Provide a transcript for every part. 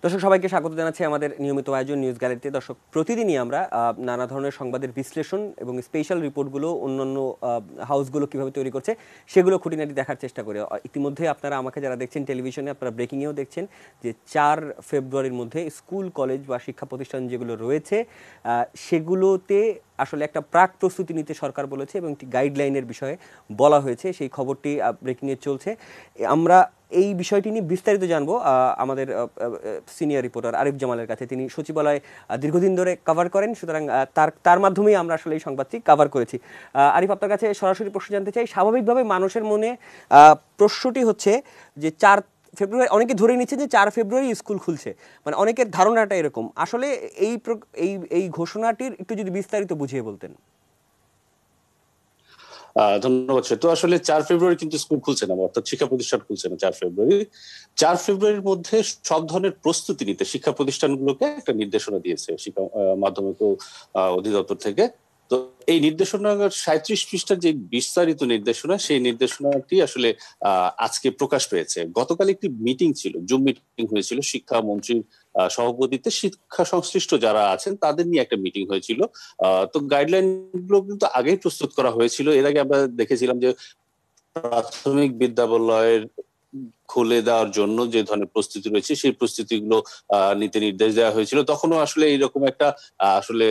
দর্শক সবাইকে স্বাগত জানাচ্ছি আমাদের নিয়মিত আয়োজন নিউজ গ্যালারিতে। দর্শক, প্রতিদিনই আমরা নানা ধরনের সংবাদের বিশ্লেষণ এবং স্পেশাল রিপোর্টগুলো অন্যান্য হাউসগুলো কিভাবে তৈরি করছে সেগুলো খুঁটিনাটি দেখার চেষ্টা করি। ইতিমধ্যে আপনারা আমাকে যারা দেখছেন টেলিভিশনে, আপনারা ব্রেকিংয়েও দেখছেন যে 4 ফেব্রুয়ারির মধ্যে স্কুল কলেজ বা শিক্ষা প্রতিষ্ঠান যেগুলো রয়েছে সেগুলোতে আসলে একটা প্রাক প্রস্তুতি নিতে সরকার বলেছে এবং একটি গাইডলাইনের বিষয়ে বলা হয়েছে। সেই খবরটি ব্রেকিংয়ে চলছে। আমরা এই বিষয়টি নিয়ে বিস্তারিত জানবো আমাদের সিনিয়র রিপোর্টার আরিফ জামালের কাছে। তিনি সচিবালয় দীর্ঘদিন ধরে কভার করেন, সুতরাং তার মাধ্যমেই আমরা আসলে এই সংবাদটি কভার করেছি। আরিফ, আপনার কাছে সরাসরি প্রশ্ন জানতে চাই। স্বাভাবিকভাবে মানুষের মনে প্রশ্নটি হচ্ছে যে 4 ফেব্রুয়ারি, অনেকে ধরে নিচ্ছে যে 4 ফেব্রুয়ারি স্কুল খুলছে, মানে অনেকের ধারণাটা এরকম। আসলে এই ঘোষণাটির একটু যদি বিস্তারিত বুঝিয়ে বলতেন। ধন্যবাদ। তো আসলে 4 ফেব্রুয়ারি কিন্তু স্কুল খুলছে না, অর্থাৎ শিক্ষা প্রতিষ্ঠান খুলছে না 4 ফেব্রুয়ারি। 4 ফেব্রুয়ারির মধ্যে সব ধরনের প্রস্তুতি নিতে শিক্ষা প্রতিষ্ঠানগুলোকে একটা নির্দেশনা দিয়েছে শিক্ষা মাধ্যমিক অধিদপ্তর থেকে। তো এই নির্দেশনা 37 পৃষ্ঠার যে বিস্তারিত নির্দেশনা, সেই নির্দেশনাটি আসলে আজকে প্রকাশ পেয়েছে। গতকাল একটি মিটিং ছিল, জুম মিটিং হয়েছিল শিক্ষামন্ত্রীর সভাপতিত্বে। শিক্ষা সংশ্লিষ্ট যারা আছেন তাদের নিয়ে একটা মিটিং হয়েছিল। তো গাইডলাইন গুলো কিন্তু আগেই প্রস্তুত করা হয়েছিল। এর আগে আমরা দেখেছিলাম যে প্রাথমিক বিদ্যালয়ের খুলে দেওয়ার জন্য যে ধরনের প্রস্তুতি রয়েছে সেই প্রস্তুতিগুলো নিতে নির্দেশ দেওয়া হয়েছিল। তখনও আসলে এইরকম একটা আসলে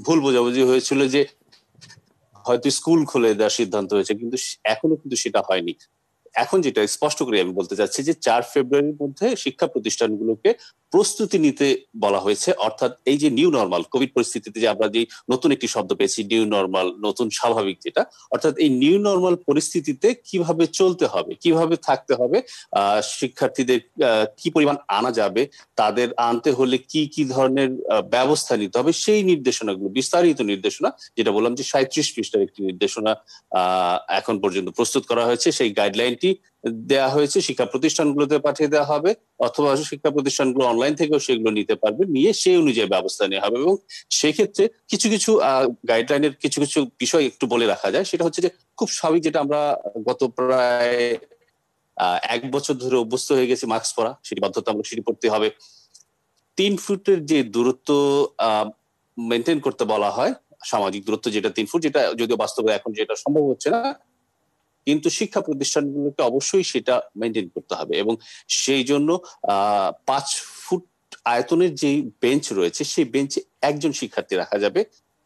ভুল বোঝাবুঝি হয়েছিল যে হয়তো স্কুল খুলে দেওয়ার সিদ্ধান্ত হয়েছে, কিন্তু এখনো কিন্তু সেটা হয়নি। এখন যেটা স্পষ্ট করে আমি বলতে চাচ্ছি যে 4 ফেব্রুয়ারির মধ্যে শিক্ষা প্রতিষ্ঠানগুলোকে প্রস্তুতি নিতে বলা হয়েছে। অর্থাৎ এই যে নিউ নর্মাল, কোভিড পরিস্থিতিতে যে আমরা যে নতুন একটি শব্দ পেয়েছি নিউ নর্মাল, নতুন স্বাভাবিক, যেটা অর্থাৎ এই নিউ নর্মাল পরিস্থিতিতে কিভাবে চলতে হবে, কিভাবে থাকতে হবে, শিক্ষার্থীদের কি পরিমাণ আনা যাবে, তাদের আনতে হলে কি কি ধরনের ব্যবস্থা নিতে হবে, সেই নির্দেশনাগুলো, বিস্তারিত নির্দেশনা, যেটা বললাম যে 37 পৃষ্ঠার একটি নির্দেশনা এখন পর্যন্ত প্রস্তুত করা হয়েছে। সেই গাইডলাইন দেয়া হয়েছে, শিক্ষা প্রতিষ্ঠানগুলোতে পাঠিয়ে দেওয়া হবে, অথবা শিক্ষা প্রতিষ্ঠানগুলো অনলাইন থেকেও সেগুলো নিতে পারবে, নিয়ে সেই অনুযায়ী ব্যবস্থা নেওয়া হবে। এবং সেক্ষেত্রে কিছু কিছু গাইডলাইনের কিছু কিছু বিষয় একটু বলে রাখা যায়। সেটা হচ্ছে যে খুব স্বাভাবিক, যেটা আমরা গত প্রায় 1 বছর ধরে অভ্যস্ত হয়ে গেছি মাস্ক পরা, সেটি বাধ্যতামূলক, সেটি পড়তে হবে। 3 ফুটের যে দূরত্ব মেনটেন করতে বলা হয়, সামাজিক দূরত্ব যেটা 3 ফুট, যেটা যদিও বাস্তবে এখন যেটা সম্ভব হচ্ছে না, কিন্তু শিক্ষা প্রতিষ্ঠানগুলোকে অবশ্যই সেটা মেনটেন করতে হবে। এবং সেই জন্য 5 ফুট আয়তনের যে বেঞ্চ রয়েছে সেই বেঞ্চে একজন শিক্ষার্থী রাখা যাবে।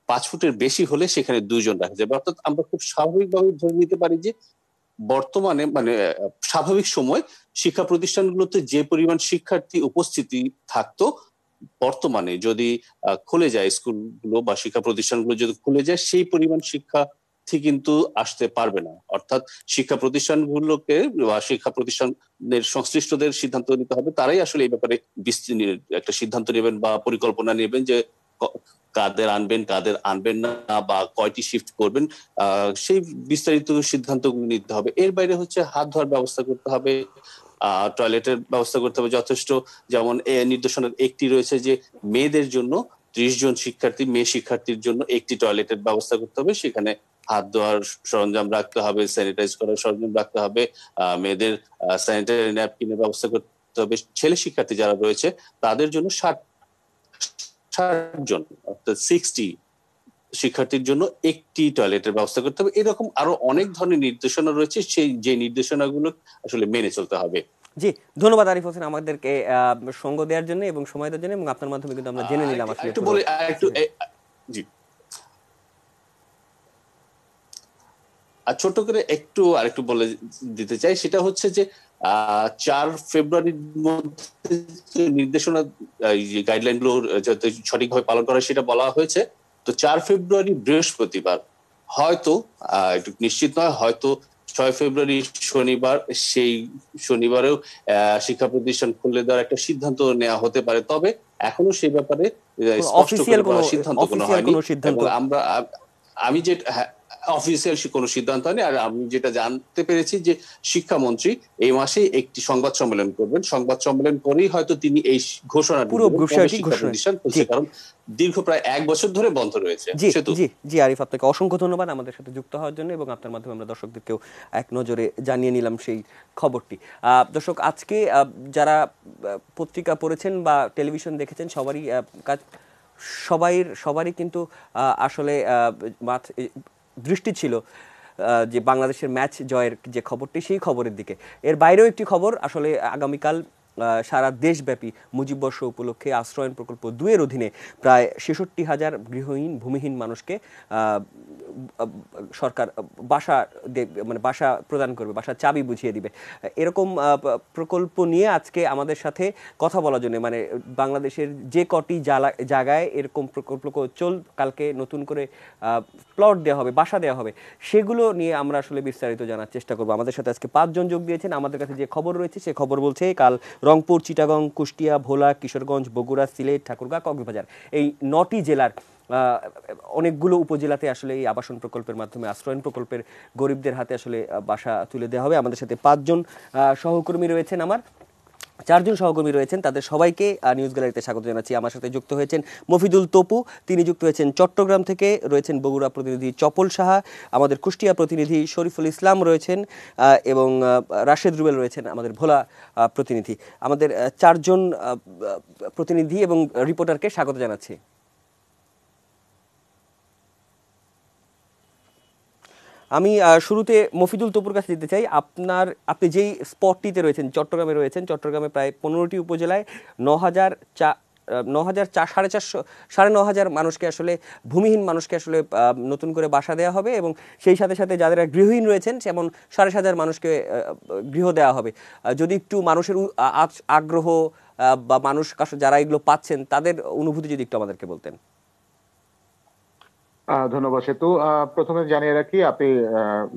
5 ফুটের বেশি হলে সেখানে 2 জন রাখা যাবে। অর্থাৎ আমরা খুব স্বাভাবিকভাবে ধরে নিতে পারি যে বর্তমানে, মানে স্বাভাবিক সময় শিক্ষা প্রতিষ্ঠানগুলোতে যে পরিমাণ শিক্ষার্থী উপস্থিতি থাকতো, বর্তমানে যদি খুলে যায় স্কুলগুলো বা শিক্ষা প্রতিষ্ঠানগুলো যদি খুলে যায়, সেই পরিমাণ শিক্ষার্থী কিন্তু আসতে পারবে না। অর্থাৎ শিক্ষা প্রতিষ্ঠানগুলোকে বা শিক্ষা প্রতিষ্ঠানের সংশ্লিষ্টদের সিদ্ধান্ত নিতে হবে। তারাই আসলে এই ব্যাপারে একটা সিদ্ধান্ত নেবেন বা পরিকল্পনা নেবেন যে কাদের আনবেন, কাদের আনবেন না, বা কয়টি শিফট করবেন, সেই বিস্তারিত সিদ্ধান্তগুলো নিতে হবে। এর বাইরে হচ্ছে হাত ধোয়ার ব্যবস্থা করতে হবে, টয়লেটের ব্যবস্থা করতে হবে যথেষ্ট। যেমন নির্দেশনার একটি রয়েছে যে মেয়েদের জন্য 30 জন শিক্ষার্থী, মেয়ে শিক্ষার্থীর জন্য একটি টয়লেটের ব্যবস্থা করতে হবে, সেখানে হাত ধোয়ার সরঞ্জাম রাখতে হবে, স্যানিটাইজ করার সরঞ্জাম রাখতে হবে, মেয়েদের স্যানিটারি ন্যাপকিনের ব্যবস্থা করতে হবে। ছেলে শিক্ষার্থী যারা রয়েছে তাদের জন্য 60 জন, অর্থাৎ 60 শিক্ষার্থীর জন্য একটি টয়লেটের ব্যবস্থা করতে হবে। এরকম আরো অনেক ধরনের নির্দেশনা রয়েছে, সেই যে নির্দেশনাগুলো আসলে মেনে চলতে হবে। জি, ধন্যবাদ আরিফ হোসেন আমাদেরকে সঙ্গ দেওয়ার জন্য এবং সময় দেওয়ার জন্য, এবং আপনার মাধ্যমে কিন্তু আমরা জেনে নিলাম আসলে। একটু বলি, জি, আর ছোট করে আরেকটু বলে দিতে চাই। সেটা হচ্ছে যে 4 ফেব্রুয়ারির মধ্যে নির্দেশনা, গাইডলাইন গুলো যাতে সঠিকভাবে পালন করা সেটা বলা হয়েছে। তো 4 ফেব্রুয়ারি বৃহস্পতিবার, হয়তো একটু নিশ্চিত নয়, হয়তো 6 ফেব্রুয়ারি শনিবার, সেই শনিবারেও শিক্ষা প্রতিষ্ঠান খুলে দেওয়ার একটা সিদ্ধান্ত নেওয়া হতে পারে। তবে এখনো সেই ব্যাপারে স্পষ্ট করে সিদ্ধান্ত কোনো হয়নি। এবং আমি যেটা অফিসিয়াল কোনো সিদ্ধান্ত হয়নি। আর আমি যেটা জানতে পেরেছি যে শিক্ষামন্ত্রী এই মাসেই একটি সংবাদ সম্মেলন করবেন, সংবাদ সম্মেলন করেই হয়তো তিনি এই ঘোষণাটি পুরো দেবেন কবে বিষয়টি শিক্ষা ঘোষণা। প্রতিষ্ঠান জি খুলছে, কারণ দীর্ঘ প্রায় 1 বছর ধরে বন্ধ রয়েছে। জি সেতু, জি জি আরিফ, আপনাকে অসংখ্য ধন্যবাদ আমাদের সাথে যুক্ত হওয়ার জন্য, এবং আপনার মাধ্যমে আমরা দর্শকদেরকেও এক নজরে জানিয়ে নিলাম সেই খবরটি। দর্শক, আজকে যারা পত্রিকা পড়েছেন বা টেলিভিশন দেখেছেন সবারই কাজ, সবারই কিন্তু আসলে দৃষ্টি ছিল যে বাংলাদেশের ম্যাচ জয়ের যে খবরটি, সেই খবরের দিকে। এর বাইরেও একটি খবর, আসলে আগামীকাল সারা দেশব্যাপী মুজিববর্ষ উপলক্ষে আশ্রয়ণ প্রকল্প 2 এর অধীনে প্রায় 66,000 গৃহহীন ভূমিহীন মানুষকে সরকার বাসা মানে বাসা প্রদান করবে, বাসার চাবি বুঝিয়ে দিবে। এরকম প্রকল্প নিয়ে আজকে আমাদের সাথে কথা বলার জন্য, মানে বাংলাদেশের যে কটি জায়গায় এরকম প্রকল্প কালকে নতুন করে প্লট দেওয়া হবে, বাসা দেওয়া হবে, সেগুলো নিয়ে আমরা আসলে বিস্তারিত জানার চেষ্টা করবো। আমাদের সাথে আজকে 5 জন যোগ দিয়েছেন। আমাদের কাছে যে খবর রয়েছে সে খবর বলছে কাল রংপুর, চিটাগং, কুষ্টিয়া, ভোলা, কিশোরগঞ্জ, বগুড়া, সিলেট, ঠাকুরগাঁ, কক্সবাজার, এই 9টি জেলার অনেকগুলো উপজেলাতে আসলে এই আবাসন প্রকল্পের মাধ্যমে আশ্রয়ণ প্রকল্পের গরিবদের হাতে আসলে বাসা তুলে দেওয়া হবে। আমাদের সাথে 5 জন সহকর্মী রয়েছেন, আমার 4 জন সহকর্মী রয়েছেন, তাদের সবাইকে নিউজ গ্যালারিতে স্বাগত জানাচ্ছি। আমার সাথে যুক্ত হয়েছেন মফিদুল তপু, তিনি যুক্ত হয়েছেন চট্টগ্রাম থেকে, রয়েছেন বগুড়া প্রতিনিধি চপল সাহা, আমাদের কুষ্টিয়া প্রতিনিধি শরীফুল ইসলাম রয়েছেন, এবং রাশেদ রুবেল রয়েছেন আমাদের ভোলা প্রতিনিধি। আমাদের 4 জন প্রতিনিধি এবং রিপোর্টারকে স্বাগত জানাচ্ছি। আমি শুরুতে মফিদুল তপুর কাছে যেতে চাই। আপনি যেই স্পটটিতে রয়েছেন, চট্টগ্রামে রয়েছেন, চট্টগ্রামে প্রায় 15টি উপজেলায় 9,400 মানুষকে আসলে, ভূমিহীন মানুষকে আসলে নতুন করে বাসা দেওয়া হবে, এবং সেই সাথে সাথে যাদের গৃহহীন রয়েছেন সেমন 7,500 মানুষকে গৃহ দেওয়া হবে। যদি একটু মানুষের আগ্রহ বা মানুষ যারা এগুলো পাচ্ছেন তাদের অনুভূতি যদি একটু আমাদেরকে বলতেন। ধন্যবাদ সেতু। প্রথমে জানিয়ে রাখি, আপনি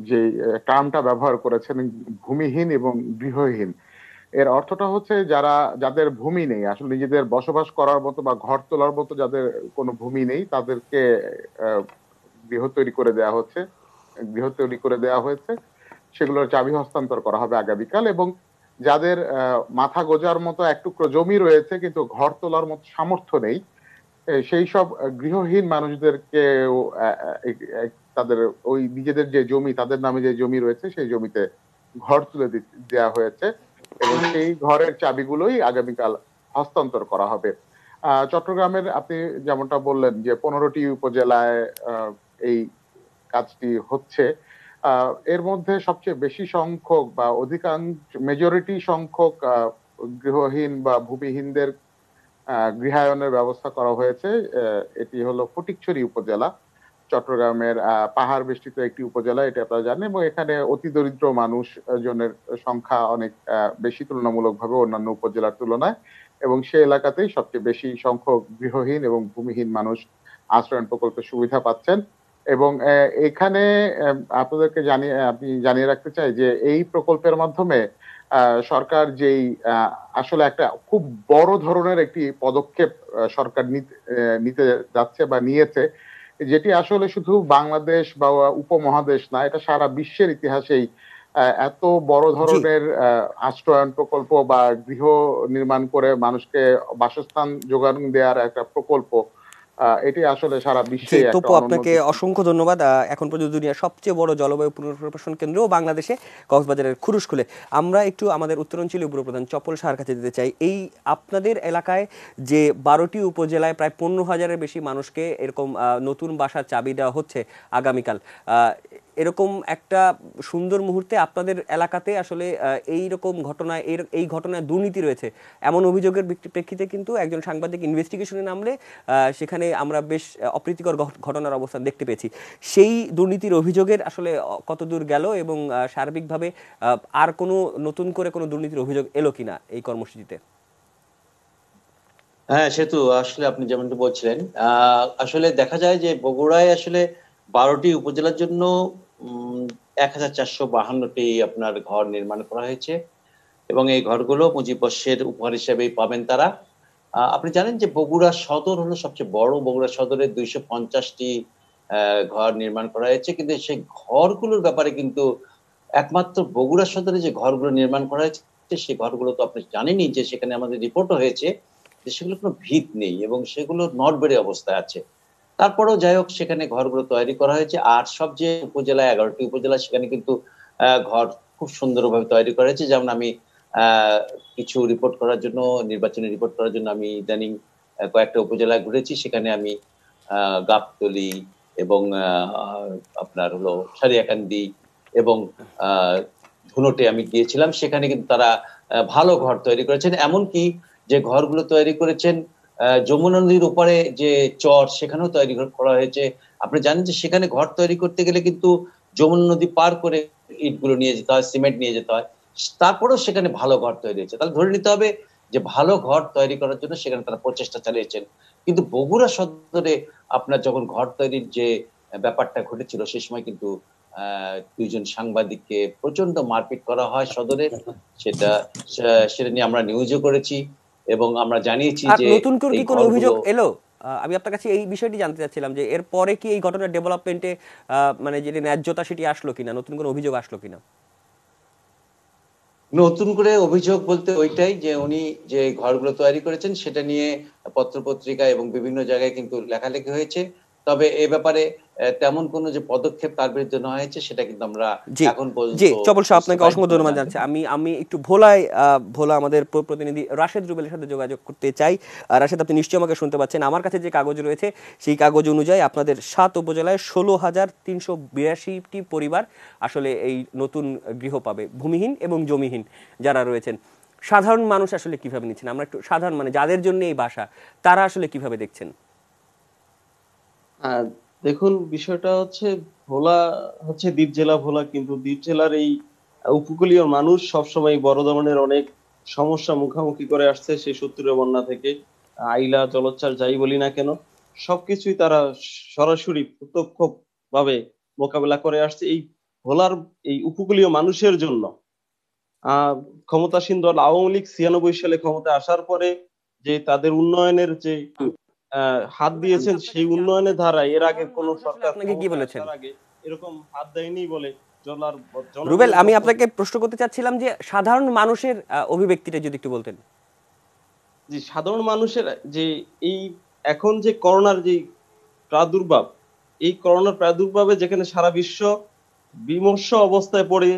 যে টার্মটা ব্যবহার করেছেন ভূমিহীন এবং গৃহহীন, এর অর্থটা হচ্ছে যাদের ভূমি নেই, আসলে নিজেদের বসবাস করার মতো বা ঘর তোলার মতো যাদের কোনো ভূমি নেই, তাদেরকে গৃহ তৈরি করে দেওয়া হচ্ছে, গৃহ তৈরি করে দেওয়া হয়েছে, সেগুলোর চাবি হস্তান্তর করা হবে আগামীকাল। এবং যাদের মাথা গোজার মতো এক টুকরো জমি রয়েছে কিন্তু ঘর তোলার মতো সামর্থ্য নেই, সেই সব গৃহহীন মানুষদেরকে তাদের ওই নিজেদের যে জমি, তাদের নামে যে জমি রয়েছে সেই জমিতে ঘর তুলে দেওয়া হয়েছে, এবং সেই ঘরের চাবিগুলোই আগামীকাল হস্তান্তর করা হবে। চট্টগ্রামের আপনি যেমনটা বললেন যে 15টি উপজেলায় এই কাজটি হচ্ছে। এর মধ্যে সবচেয়ে বেশি সংখ্যক বা মেজরিটি সংখ্যক গৃহহীন বা ভূমিহীনদের গৃহায়নের ব্যবস্থা করা হয়েছে। এটি হলো ফটিকছড়ি উপজেলা, চট্টগ্রামের পাহাড় বেষ্টিত একটি উপজেলা, এটা আপনারা জানেন, এবং এখানে অতি দরিদ্র মানুষ জনের সংখ্যা অনেক বেশি তুলনামূলকভাবে অন্যান্য উপজেলার তুলনায়, এবং সেই এলাকাতেই সবচেয়ে বেশি সংখ্যক গৃহহীন এবং ভূমিহীন মানুষ আশ্রয়ণ প্রকল্পের সুবিধা পাচ্ছেন। এবং এখানে আপনি জানিয়ে রাখতে চাই যে এই প্রকল্পের মাধ্যমে সরকার যেই আসলে একটা খুব বড় ধরনের একটি পদক্ষেপ সরকার নিতে যাচ্ছে বা নিয়েছে, যেটি আসলে শুধু বাংলাদেশ বা উপমহাদেশ না, এটা সারা বিশ্বের ইতিহাসেই এত বড় ধরনের আশ্রয়ণ প্রকল্প বা গৃহ নির্মাণ করে মানুষকে বাসস্থান যোগান দেওয়ার একটা প্রকল্প, এটি আসলে সারা বিশ্বে। তপু, আপনাকে অসংখ্য ধন্যবাদ। এখন পর্যন্ত দুনিয়ার সবচেয়ে বড় জলবায়ু পুনর্বাসন কেন্দ্র বাংলাদেশে কক্সবাজারের খুরুশকুলে। আমরা একটু আমাদের উত্তরাঞ্চলীয় উপপ্রধান চপল সাহার কাছে যেতে চাই। এই আপনাদের এলাকায় যে 12টি উপজেলায় প্রায় 15,000-এর বেশি মানুষকে এরকম নতুন বাসার চাবি দেওয়া হচ্ছে আগামীকাল, এরকম একটা সুন্দর মুহূর্তে আপনাদের এলাকাতে আসলে এই ঘটনায় দুর্নীতি রয়েছে এমন অভিযোগের প্রেক্ষিতে কিন্তু একজন সাংবাদিক ইনভেস্টিগেশনে নামলে সেখানে আমরা বেশ অপ্রীতিকর ঘটনার অবস্থান দেখতে পেয়েছি। সেই দুর্নীতির অভিযোগের আসলে কতদূর গেল, এবং সার্বিকভাবে আর কোনো নতুন করে কোনো দুর্নীতির অভিযোগ এলো কিনা এই কর্মসূচিতে? হ্যাঁ সেতু, আসলে আপনি যেমনটা বলছিলেন, আসলে দেখা যায় যে বগুড়ায় আসলে 12টি উপজেলার জন্য 1,452টি আপনার ঘর নির্মাণ করা হয়েছে, এবং এই ঘরগুলো মুজিববর্ষের উপহার হিসেবেই পাবেন তারা। আপনি জানেন যে বগুড়া সদর হলো সবচেয়ে বড়, বগুড়া সদরে 250টি ঘর নির্মাণ করা হয়েছে, কিন্তু সেই ঘরগুলোর ব্যাপারে কিন্তু একমাত্র বগুড়া সদরে যে ঘরগুলো নির্মাণ করা হয়েছে সেই ঘরগুলো তো আপনি জানেনই যে সেখানে আমাদের রিপোর্টও হয়েছে যে সেগুলো কোনো ভিত নেই এবং সেগুলো নড়বড়ে অবস্থায় আছে। তারপরেও যাই হোক সেখানে ঘরগুলো তৈরি করা হয়েছে। আর সব যে উপজেলায় 11টি উপজেলা সেখানে কিন্তু ঘর খুব সুন্দরভাবে তৈরি করা হয়েছে। যেমন আমি কিছু রিপোর্ট করার জন্য, নির্বাচনী রিপোর্ট করার জন্য আমি ইদানিং কয়েকটা উপজেলায় ঘুরেছি। সেখানে আমি গাবতলী এবং আপনার হলো সারিয়াকান্দি এবং ধুনটে আমি গিয়েছিলাম। সেখানে কিন্তু তারা ভালো ঘর তৈরি করেছেন, এমনকি যে ঘরগুলো তৈরি করেছেন যমুনা নদীর উপরে যে চর সেখানেও তৈরি করা হয়েছে। আপনি জানেন যে সেখানে ঘর তৈরি করতে গেলে কিন্তু যমুনা নদী পার করে ইটগুলো নিয়ে যেতে হয়, সিমেন্ট নিয়ে যেতে হয়, তারপরেও সেখানে ভালো ঘর তৈরি হয়েছে। তাহলে ধরে নিতে হবে যে ভালো ঘর তৈরি করার জন্য সেখানে তারা প্রচেষ্টা চালিয়েছেন। কিন্তু বগুড়া সদরে আপনার যখন ঘর তৈরির যে ব্যাপারটা ঘটেছিল সেই সময় কিন্তু দুইজন সাংবাদিককে প্রচন্ড মারপিট করা হয় সদরে। সেটা সেটা নিয়ে আমরা নিউজও করেছি এবং আমরা জানিয়েছি আর যে নতুন করে এই কি কোনো ঘরগুলো অভিযোগ এলো? আমি আপনার কাছে এই বিষয়টি জানতে চাচ্ছিলাম যে এর পরে কি এই ঘটনার ডেভেলপমেন্টে মানে যেটি ন্যায্যতা সেটি আসলো কিনা, নতুন কোনো অভিযোগ আসলো কিনা? নতুন করে অভিযোগ বলতে ওইটাই যে উনি যে ঘরগুলো তৈরি করেছেন সেটা নিয়ে পত্রপত্রিকা এবং বিভিন্ন জায়গায় কিন্তু লেখালেখি হয়েছে। তবে এ ব্যাপারে তেমন কোনো যে পদক্ষেপ তার বিরুদ্ধে নেওয়া হয়েছে সেটা কিন্তু আমরা জি এখন পর্যন্ত জি, চপল সাহেব বুঝতে আপনাকে পারিনি অসংখ্য বা ধন্যবাদ জানতে জানাচ্ছি। পারিনি। আমি একটু ভোলায় ভোলা আমাদের প্রতিনিধি রাশেদ রুবেলের সাথে যোগাযোগ করতে চাই। রাশেদ, আপনি নিশ্চয়ই আমাকে শুনতে পাচ্ছেন। আমার কাছে যে কাগজ রয়েছে সেই কাগজ অনুযায়ী আপনাদের 7 উপজেলায় 16,382টি পরিবার আসলে এই নতুন গৃহ পাবে, ভূমিহীন এবং জমিহীন যারা রয়েছেন। সাধারণ মানুষ আসলে কিভাবে নিচ্ছেন? আমরা একটু সাধারণ মানে যাদের জন্য এই বাসা তারা আসলে কিভাবে দেখছেন? হ্যাঁ, দেখুন বিষয়টা হচ্ছে ভোলা হচ্ছে দ্বীপ জেলা ভোলা, কিন্তু দ্বীপ জেলার এই উপকূলীয় মানুষ সবসময় বড় ধরনের অনেক সমস্যা মুখোমুখি করে আসছে সেই 70-এর বন্যা থেকে। আইলা জলোচ্ছ্বাস যাই বলি না কেন, সবকিছুই তারা সরাসরি প্রত্যক্ষ ভাবে মোকাবেলা করে আসছে এই ভোলার এই উপকূলীয় মানুষের জন্য। আহ ক্ষমতাসীন দল আওয়ামী লীগ 96 সালে ক্ষমতা আসার পরে যে তাদের উন্নয়নের যে হাত দিয়েছেন সেই উন্নয়নের ধারায় এর আগে সাধারণ কোন মানুষ আসলে সরকার আপনাকে কি ক্ষমতায় বলেছেন? আসার আগে এরকম হাত দেয়নি বলে জলার রুবেল, জনগণের আমি পক্ষ আপনাকে প্রশ্ন করতে চাচ্ছিলাম যে সাধারণ মানুষের অভিব্যক্তিটা যদি একটু বলতেন। যে সাধারণ মানুষের যে এই এখন যে করোনার যে প্রাদুর্ভাব, এই করোনার প্রাদুর্ভাবে যেখানে সারা বিশ্ব বিমর্ষ অবস্থায় পড়ে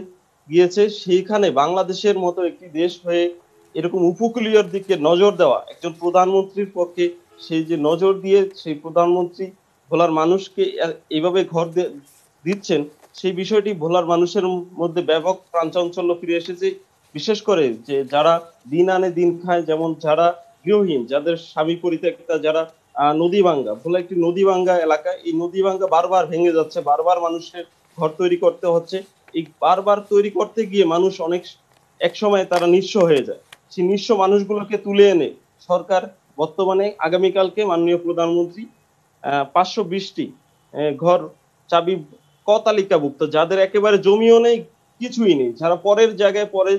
গিয়েছে, সেইখানে বাংলাদেশের মতো একটি দেশ হয়ে এরকম উপকূলীয়র দিকে নজর দেওয়া একজন প্রধানমন্ত্রীর পক্ষে, সেই যে নজর দিয়ে সেই প্রধানমন্ত্রী ভোলার মানুষকে এইভাবে ঘর দিচ্ছেন, সেই বিষয়টি ভোলার মানুষের মধ্যে ব্যাপক প্রাণচাঞ্চল্য ফিরে এসেছে। বিশেষ করে যে যারা দিন আনে দিন খায়, যেমন যারা গৃহহীন, যাদের স্বামী পরিত্যক্তা, যারা নদী ভাঙ্গা, ভোলা একটি নদী ভাঙ্গা এলাকা, এই নদী ভাঙ্গা বারবার ভেঙে যাচ্ছে, বারবার মানুষের ঘর তৈরি করতে হচ্ছে। এই বারবার তৈরি করতে গিয়ে মানুষ অনেক এক সময় তারা নিঃস্ব হয়ে যায়। সেই নিঃস্ব মানুষগুলোকে তুলে এনে সরকার বর্তমানে আগামীকালকে মাননীয় প্রধানমন্ত্রী 520টি ঘর চাবি ক তালিকাভুক্ত, যাদের একেবারে জমিও নেই, কিছুই নেই, যারা পরের জায়গায় পরে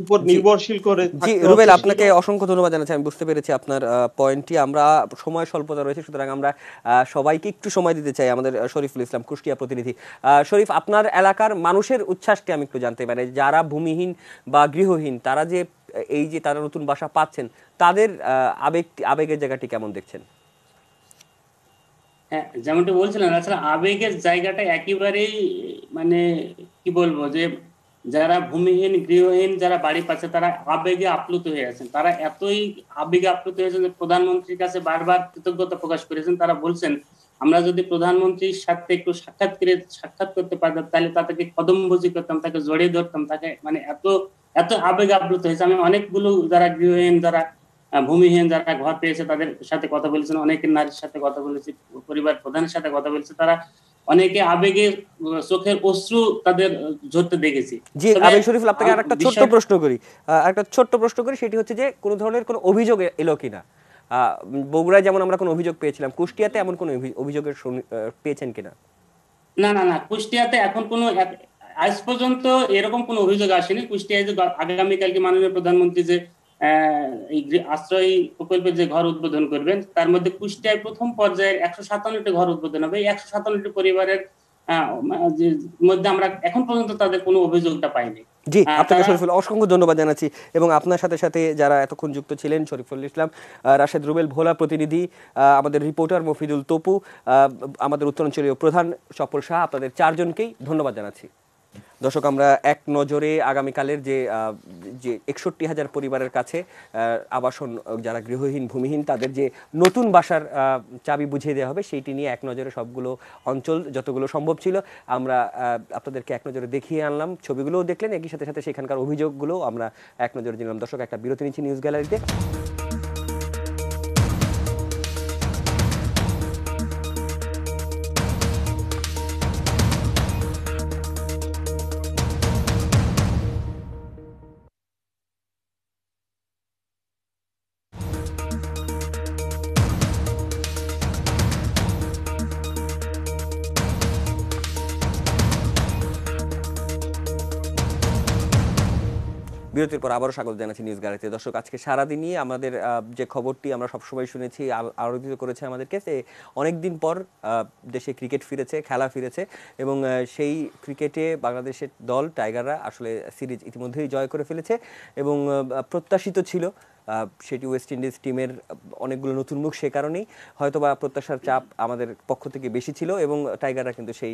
উপর জি নির্ভরশীল করে জি, থাকতে রুবেল, হচ্ছে। আপনাকে অসংখ্য ধন্যবাদ জানাচ্ছি। আমি বুঝতে পেরেছি আপনার পয়েন্টটি। আমরা সময় স্বল্পতা রয়েছে, সুতরাং আমরা সবাইকে একটু সময় দিতে চাই। আমাদের শরীফুল ইসলাম, কুষ্টিয়া প্রতিনিধি। শরীফ, আপনার এলাকার মানুষের উচ্ছ্বাসটি আমি একটু জানতে পারি। যারা ভূমিহীন বা গৃহহীন তারা যে এই যে তারা নতুন বাসা পাচ্ছেন, তাদের আবেগের জায়গাটি কেমন দেখছেন? হ্যাঁ, যেমনটা বলছিলেন আসলে আবেগের জায়গাটা একেবারেই মানে কি বলবো যে যারা ভূমিহীন গৃহহীন যারা বাড়ি পাচ্ছে তারা আবেগে আপ্লুত হয়ে আছেন। তারা এতই আবেগে আপ্লুত হয়েছেন যে প্রধানমন্ত্রীর কাছে বারবার কৃতজ্ঞতা প্রকাশ করেছেন। তারা বলছেন আমরা যদি প্রধানমন্ত্রীর সাথে একটু সাক্ষাৎ করতে পারতাম তাহলে তাকে কদমবুজি করতাম, তাকে জড়িয়ে ধরতাম, তাকে মানে এত এত আবেগে আপ্লুত হয়েছে। আমি অনেকগুলো যারা গৃহহীন যারা ভূমিহীন যারা ঘর পেয়েছে তাদের সাথে কথা বলেছেন, অনেকের নারীর সাথে কথা বলেছি, পরিবার প্রধানের সাথে কথা বলেছে। তারা অনেকে আবেগে চোখের অশ্রু তাদের ঝরতে দেখেছি। জি, আমি শরীফুল আপনাকে আর একটা ছোট্ট প্রশ্ন করি। সেটি হচ্ছে যে কোনো ধরনের কোনো অভিযোগ এলো কিনা? বগুড়ায় যেমন আমরা কোনো অভিযোগ পেয়েছিলাম, কুষ্টিয়াতে এমন কোনো অভিযোগের পেয়েছেন কিনা? না না না, কুষ্টিয়াতে এখন কোনো আজ পর্যন্ত এরকম কোনো অভিযোগ আসেনি। কুষ্টিয়ায় যে আগামীকালকে মাননীয় প্রধানমন্ত্রী যে এই আশ্রয় প্রকল্পের যে ঘর উদ্বোধন করবেন, তার মধ্যে কুষ্টিয়ায় প্রথম পর্যায়ের 157টি ঘর উদ্বোধন হবে। এই 157টি পরিবারের মধ্যে আমরা এখন পর্যন্ত তাদের কোনো অভিযোগটা পাইনি। জি, আপনাকে শরীফুল অসংখ্য ধন্যবাদ জানাচ্ছি, এবং আপনার সাথে সাথে যারা এতক্ষণ যুক্ত ছিলেন, শরীফুল ইসলাম, রাশেদ রুবেল ভোলা প্রতিনিধি, আমাদের রিপোর্টার মফিদুল তপু, আমাদের উত্তরাঞ্চলীয় প্রধান স্বপন শাহ, আপনাদের চারজনকেই ধন্যবাদ জানাচ্ছি। দর্শক, আমরা এক নজরে আগামীকালের যে 61,000 পরিবারের কাছে আবাসন, যারা গৃহহীন ভূমিহীন, তাদের যে নতুন বাসার চাবি বুঝিয়ে দেওয়া হবে সেইটি নিয়ে এক নজরে সবগুলো অঞ্চল যতগুলো সম্ভব ছিল আমরা আপনাদেরকে এক নজরে দেখিয়ে আনলাম। ছবিগুলোও দেখলেন, একই সাথে সাথে সেখানকার অভিযোগগুলো আমরা এক নজরে দিলাম। দর্শক, একটা বিরতি নিচ্ছি নিউজ গ্যালারিতে। বিরতির পর আবারও স্বাগত জানাচ্ছি নিউজ গ্যালারিতে। দর্শক, আজকে সারাদিনই আমাদের যে খবরটি আমরা সবসময় শুনেছি, আলোচিত করেছে আমাদেরকে, যে অনেকদিন পর দেশে ক্রিকেট ফিরেছে, খেলা ফিরেছে, এবং সেই ক্রিকেটে বাংলাদেশের দল টাইগাররা আসলে সিরিজ ইতিমধ্যেই জয় করে ফেলেছে, এবং প্রত্যাশিত ছিল সেটি ওয়েস্ট ইন্ডিজ টিমের অনেকগুলো নতুন মুখ, সে কারণেই হয়তোবা প্রত্যাশার চাপ আমাদের পক্ষ থেকে বেশি ছিল, এবং টাইগাররা কিন্তু সেই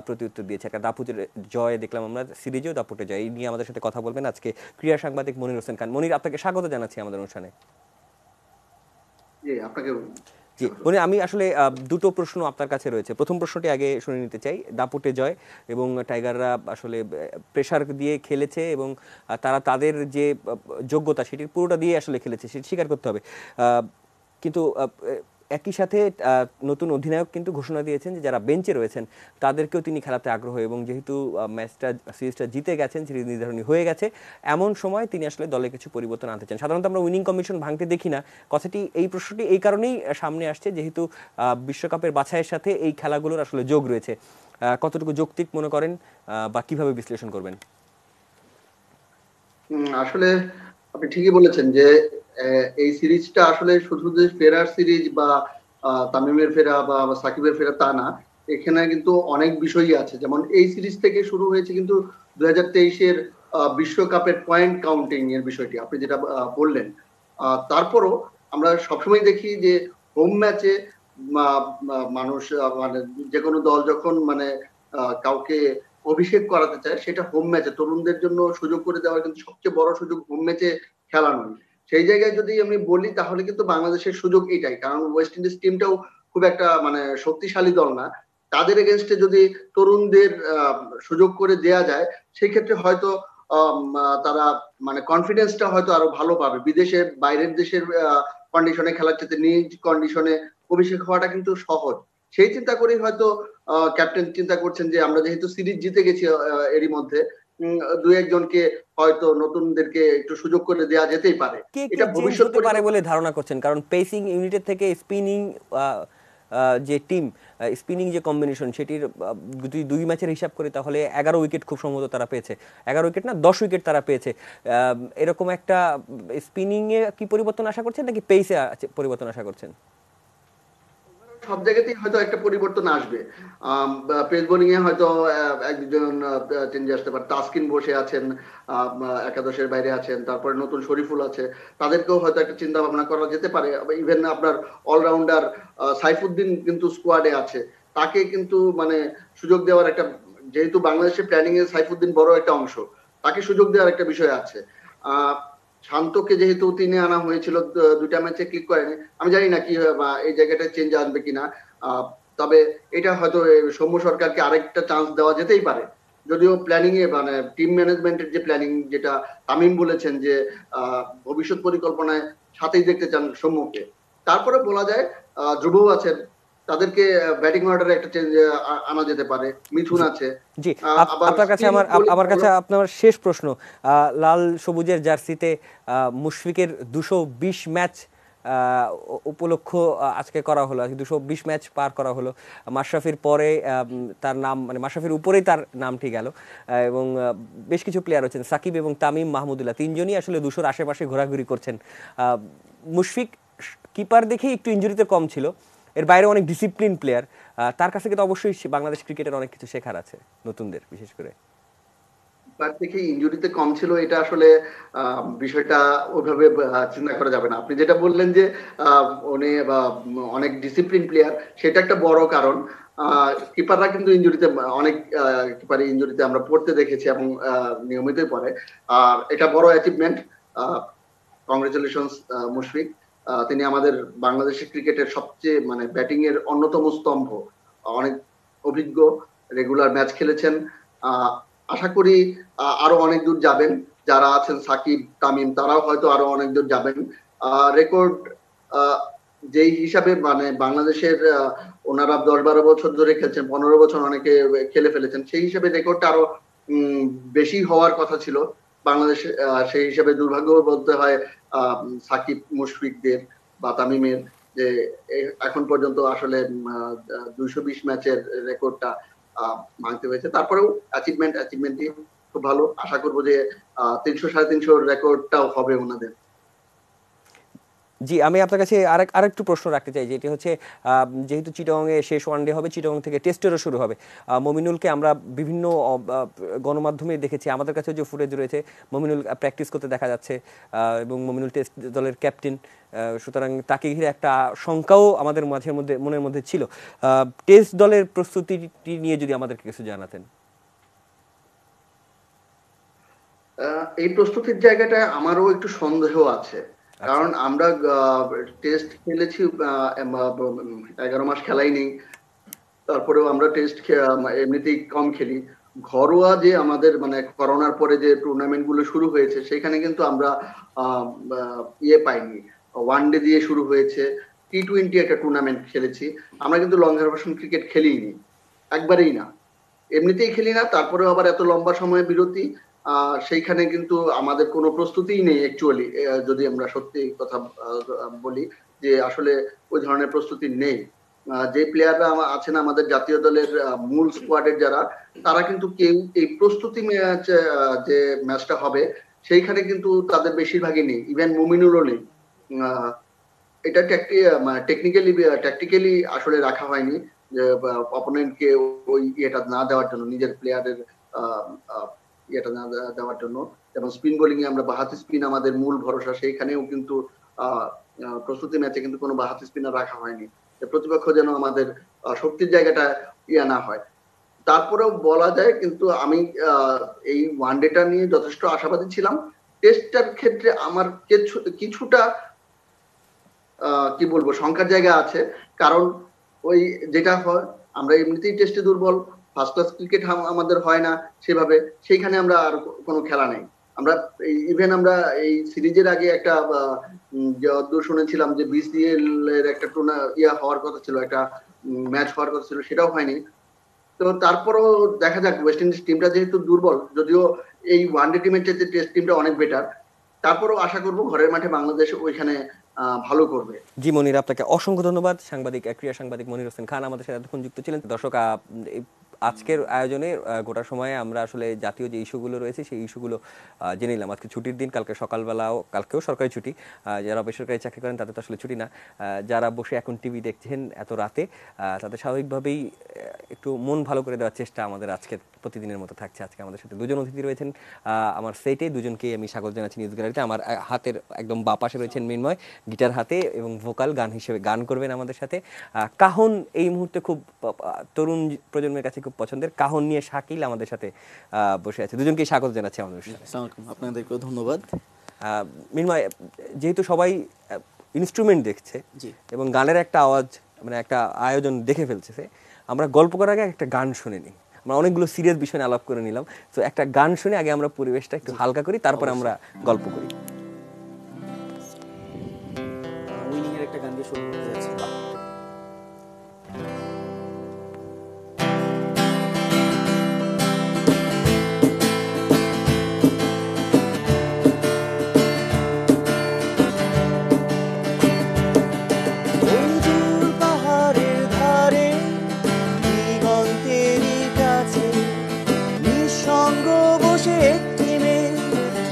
প্রত্যুত্তর দিয়েছে। একটা দাপুটের জয় দেখলাম আমরা, সিরিজেও দাপুটে জয়। এই নিয়ে আমাদের সাথে কথা বলবেন আজকে ক্রীড়া সাংবাদিক মনির হোসেন খান। মনির, আপনাকে স্বাগত জানাচ্ছি আমাদের অনুষ্ঠানে। জি মনির, আমি আসলে দুটো প্রশ্ন আপনার কাছে রয়েছে। প্রথম প্রশ্নটি আগে শুনে নিতে চাই। দাপুটে জয়, এবং টাইগাররা আসলে প্রেসার দিয়ে খেলেছে, এবং তারা তাদের যে যোগ্যতা সেটির পুরোটা দিয়ে আসলে খেলেছে, সেটি স্বীকার করতে হবে। কিন্তু একই সাথে নতুন অধিনায়ক কিন্তু ঘোষণা দিয়েছেন যে যারা বেঞ্চে রয়েছেন তাদেরকেও তিনি খেলাতে আগ্রহ, এবং যেহেতু সিরিজটা জিতে গেছেন, সিরিজ নির্ধারণী হয়ে গেছে, এমন সময় তিনি আসলে দলে কিছু পরিবর্তন আনতে চান। সাধারণত আমরা উইনিং কমিশন ভাঙতে দেখি না। এই প্রশ্নটি এই কারণেই সামনে আসছে, যেহেতু বিশ্বকাপের বাছাইয়ের সাথে এই খেলাগুলোর আসলে যোগ রয়েছে। কতটুকু যৌক্তিক মনে করেন বা কিভাবে বিশ্লেষণ করবেন? আসলে আপনি ঠিকই বলেছেন যে এই সিরিজটা আসলে শুধু যে ফেরার সিরিজ বা তামিমের ফেরা বা সাকিবের ফেরা তা না, এখানে কিন্তু অনেক বিষয়ই আছে। যেমন এই সিরিজ থেকে শুরু হয়েছে কিন্তু 2023-এর বিশ্বকাপের পয়েন্ট কাউন্টিং এর বিষয়টি আপনি যেটা বললেন। তারপরও আমরা সবসময় দেখি যে হোম ম্যাচে মানুষ মানে যে কোনো দল যখন মানে কাউকে অভিষেক করাতে চায়, সেটা হোম ম্যাচে তরুণদের জন্য সুযোগ করে দেওয়ার কিন্তু সবচেয়ে বড় সুযোগ হোম ম্যাচে খেলা নয়। সেই জায়গায় যদি আমি বলি তাহলে কিন্তু বাংলাদেশের সুযোগ এটাই, কারণ ওয়েস্ট ইন্ডিজ টিমটাও খুব একটা মানে শক্তিশালী দল না। তাদের এগেনস্টে যদি তরুণদের সুযোগ করে দেয়া যায়, সেই ক্ষেত্রে হয়তো তারা মানে কনফিডেন্সটা হয়তো আরো ভালো পাবে। বিদেশের বাইরের দেশের কন্ডিশনে খেলার ক্ষেত্রে নিজ কন্ডিশনে অভিষেক হওয়াটা কিন্তু সহজ। সেই চিন্তা করেই হয়তো ক্যাপ্টেন চিন্তা করছেন যে আমরা যেহেতু সিরিজ জিতে গেছি এরই মধ্যে, দু একজনকে হয়তো নতুনদেরকে একটু সুযোগ করে দেওয়া যেতেই পারে। এটা ভবিষ্যৎ হতে পারে বলে ধারণা করছেন, কারণ পেসিং ইউনিটের থেকে স্পিনিং যে টিম, স্পিনিং যে কম্বিনেশন, সেটির যদি 2 ম্যাচের হিসাব করি তাহলে 11 উইকেট খুব সম্ভবত তারা পেয়েছে। 11 উইকেট না, 10 উইকেট তারা পেয়েছে। এরকম একটা স্পিনিং এ কি পরিবর্তন আশা করছেন, নাকি পেসে পরিবর্তন আশা করছেন? সব জায়গাতেই হয়তো একটা পরিবর্তন আসবে। পেস বোলিং এ হয়তো একজন চেঞ্জ আসতে পারে। তাসকিন বসে আছেন, একাদশের বাইরে আছেন, তারপরে নতুন শরীফুল আছে, তাদেরকেও হয়তো একটা চিন্তা ভাবনা করা যেতে পারে। ইভেন আপনার অলরাউন্ডার সাইফুদ্দিন কিন্তু স্কোয়াডে আছে, তাকে কিন্তু মানে সুযোগ দেওয়ার একটা, যেহেতু বাংলাদেশের প্ল্যানিং এ সাইফুদ্দিন বড় একটা অংশ, তাকে সুযোগ দেওয়ার একটা বিষয় আছে। শান্তকে যেহেতু তিনি আনা হয়েছিল, 2টা ম্যাচে ক্লিক করেনি, আমি জানি না কি এই জায়গাটা চেঞ্জ আসবে কিনা। তবে এটা হয়তো সৌম্য সরকারকে আরেকটা চান্স দেওয়া যেতেই পারে, যদিও প্ল্যানিং এ মানে টিম ম্যানেজমেন্টের যে প্ল্যানিং, যেটা তামিম বলেছেন যে ভবিষ্যৎ পরিকল্পনায় সাথেই দেখতে চান সৌম্যকে। তারপরে বলা যায় ধ্রুবও আছেন, তাদেরকে ব্যাটিং অর্ডারে একটা চেঞ্জ আনা যেতে পারে। মিথুন আছে। জি, আমার কাছে আপনার শেষ প্রশ্ন, লাল সবুজের জার্সিতে মুশফিকের 220 ম্যাচ উপলক্ষ আজকে করা হলো, 220 ম্যাচ পার করা হলো। মাশরাফির পরে তার নাম, মানে মাশরাফির উপরেই তার নামটি গেল, এবং বেশ কিছু প্লেয়ার হচ্ছেন, সাকিব এবং তামিম মাহমুদুল্লাহ, তিনজনই আসলে 200-র আশেপাশে ঘোরাঘুরি করছেন। মুশফিক কিপার দেখেই একটু ইনজুরিতে কম ছিল, এর বাইরে অনেক ডিসিপ্লিন প্লেয়ার। তার কাছে কিন্তু অবশ্যই বাংলাদেশ ক্রিকেটের অনেক কিছু শেখার আছে নতুনদের, বিশেষ করে তার থেকে ইনজুরিতে কম ছিল, এটা আসলে বিষয়টা ওইভাবে চিন্তা করা যাবে না। আপনি যেটা বললেন যে উনি অনেক ডিসিপ্লিন প্লেয়ার, সেটা একটা বড় কারণ। কিপাররা কিন্তু ইনজুরিতে, অনেক কিপার ইনজুরিতে আমরা পড়তে দেখেছি এবং নিয়মিতই পড়ে। আর এটা বড় অ্যাচিভমেন্ট। কংগ্রেচুলেশনস মুশফিক। তিনি আমাদের বাংলাদেশের ক্রিকেটের সবচেয়ে মানে ব্যাটিং এর অন্যতম স্তম্ভ, অনেক অভিজ্ঞ, রেগুলার ম্যাচ খেলেছেন। আশা করি আরো অনেক দূর যাবেন। যারা আছেন সাকিব তামিম, তারাও হয়তো আরো অনেক দূর যাবেন। রেকর্ড যেই হিসাবে মানে বাংলাদেশের ওনারা 10-12 বছর ধরে খেলছেন, 15 বছর অনেকে খেলে ফেলেছেন, সেই হিসাবে রেকর্ডটা আরো বেশি হওয়ার কথা ছিল বাংলাদেশে। সেই হিসাবে দুর্ভাগ্য বলতে হয় সাকিব মুশফিকদের বা তামিমের, যে এখন পর্যন্ত আসলে 220 ম্যাচের রেকর্ডটা ভাঙতে হয়েছে। তারপরেও অ্যাচিভমেন্টই খুব ভালো। আশা করবো যে 300-350 রেকর্ডটাও হবে ওনাদের। জি, আমি আপনার কাছে আরেকটু প্রশ্ন রাখতে চাই, যেটি হচ্ছে যেহেতু চিটাগংয়ে শেষ ওয়ানডে হবে, চিটাগং থেকে টেস্টেরও শুরু হবে। মমিনুলকে আমরা বিভিন্ন গণমাধ্যমে দেখেছি, আমাদের কাছে যে ফুটেজ রয়েছে, মমিনুল প্র্যাকটিস করতে দেখা যাচ্ছে, এবং মমিনুল টেস্ট দলের ক্যাপ্টেন, সুতরাং তাকে ঘিরে একটা শঙ্কাও আমাদের মনের মধ্যে ছিল। টেস্ট দলের প্রস্তুতিটি নিয়ে যদি আমাদেরকে কিছু জানাতেন। এই প্রস্তুতির জায়গাটা আমারও একটু সন্দেহ আছে, কারণ আমরা টেস্ট খেলেছি, 11 মাস খেলাই নেই, তারপরেও আমরা টেস্ট এমনিতেই কম খেলি। ঘরোয়া যে আমাদের মানে করোনার পরে যে টুর্নামেন্ট গুলো শুরু হয়েছে, সেখানে কিন্তু আমরা পাইনি। ওয়ানডে দিয়ে শুরু হয়েছে, T20 একটা টুর্নামেন্ট খেলেছি, আমরা কিন্তু লং ভার্সন ক্রিকেট খেলিনি, একবারেই না, এমনিতেই খেলি না। তারপরেও আবার এত লম্বা সময় বিরতি, সেইখানে কিন্তু আমাদের কোনো প্রস্তুতিই নেই অ্যাকচুয়ালি। যদি আমরা সত্যি কথা বলি যে আসলে ওই ধরনের প্রস্তুতি নেই। যে প্লেয়াররা আছেন আমাদের জাতীয় দলের মূল স্কোয়াডের যারা, তারা কিন্তু কেউ এই প্রস্তুতি ম্যাচ, যে ম্যাচটা হবে সেইখানে কিন্তু তাদের বেশিরভাগই নেই, ইভেন মুমিনুরও নেই। এটা ট্যাকটিক্যালি আসলে রাখা হয়নি, যে অপোনেন্টকে ওই ইয়েটা না দেওয়ার জন্য, নিজের প্লেয়ারের ইয়েটা না দেওয়ার জন্য। যেমন স্পিন বোলিং এ আমরা বাহাতি স্পিন আমাদের মূল ভরসা, সেইখানেও কিন্তু প্রস্তুতি ম্যাচে কিন্তু কোনো বাহাতি স্পিনার রাখা হয়নি, প্রতিপক্ষ যেন আমাদের শক্তির জায়গাটা না হয়। তারপরেও বলা যায়, কিন্তু আমি এই ওয়ানডেটা নিয়ে যথেষ্ট আশাবাদী ছিলাম। টেস্টটার ক্ষেত্রে আমার কিছুটা কি বলবো শঙ্কার জায়গা আছে, কারণ ওই যেটা হয়, আমরা এমনিতেই টেস্টে দুর্বল, ফার্স্ট ক্লাস ক্রিকেট আমাদের হয় না সেভাবে, সেইখানে আমরা আর কোনো খেলা নেই। আমরা ইভেন আমরা এই সিরিজের আগে একটা যতদূর শুনেছিলাম যে BCL এর একটা হওয়ার কথা ছিল, একটা ম্যাচ হওয়ার কথা ছিল, সেটাও হয়নি। তো তারপরও দেখা যাক, ওয়েস্ট ইন্ডিজ টিমটা যেহেতু দুর্বল, যদিও এই ওয়ানডে টিমের চেয়ে টেস্ট টিমটা অনেক বেটার, তারপরও আশা করব ঘরের মাঠে বাংলাদেশ ওইখানে ভালো করবে। জি মনির, আপনাকে অসংখ্য ধন্যবাদ। ক্রীড়া সাংবাদিক মনির হোসেন খান আমাদের সাথে এতক্ষণ যুক্ত ছিলেন। দর্শক, আজকের আয়োজনে গোটা সময়ে আমরা আসলে জাতীয় যে ইস্যুগুলো রয়েছে সেই ইস্যুগুলো জেনে নিলাম। আজকে ছুটির দিন, কালকেও সরকারি ছুটি। যারা বেসরকারি চাকরি করেন তাদের তো আসলে ছুটি না। যারা বসে এখন টিভি দেখছেন এত রাতে, তাদের স্বাভাবিকভাবেই একটু মন ভালো করে দেওয়ার চেষ্টা আমাদের আজকে প্রতিদিনের মতো থাকছে। আজকে আমাদের সাথে দুজন অতিথি রয়েছেন আমার সেটে, দুজনকেই আমি স্বাগত জানাচ্ছি নিউজ গ্যালারিতে। আমার হাতের একদম বাঁ পাশে রয়েছেন মৃন্ময়, গিটার হাতে এবং ভোকাল গান করবেন আমাদের সাথে। কাহন এই মুহূর্তে খুব তরুণ প্রজন্মের কাছে খুব পছন্দের, কাহন নিয়ে শাকিল আমাদের সাথে বসে আছে। দুজনকেই স্বাগত জানাচ্ছি আমাদের অনুষ্ঠানে। আপনাদেরকেও ধন্যবাদ। মৃন্ময়, যেহেতু সবাই ইনস্ট্রুমেন্ট দেখছে এবং গানের একটা আওয়াজ, মানে একটা আয়োজন দেখে ফেলছে, আমরা গল্প করার আগে একটা গান শুনে নিই। আমরা অনেকগুলো সিরিয়াস বিষয় নিয়ে আলাপ করে নিলাম, তো একটা গান শুনে আগে আমরা পরিবেশটা একটু হালকা করি, তারপর আমরা গল্প করি। উইনিং এর একটা গান দিয়ে শুরু করতে যাচ্ছি।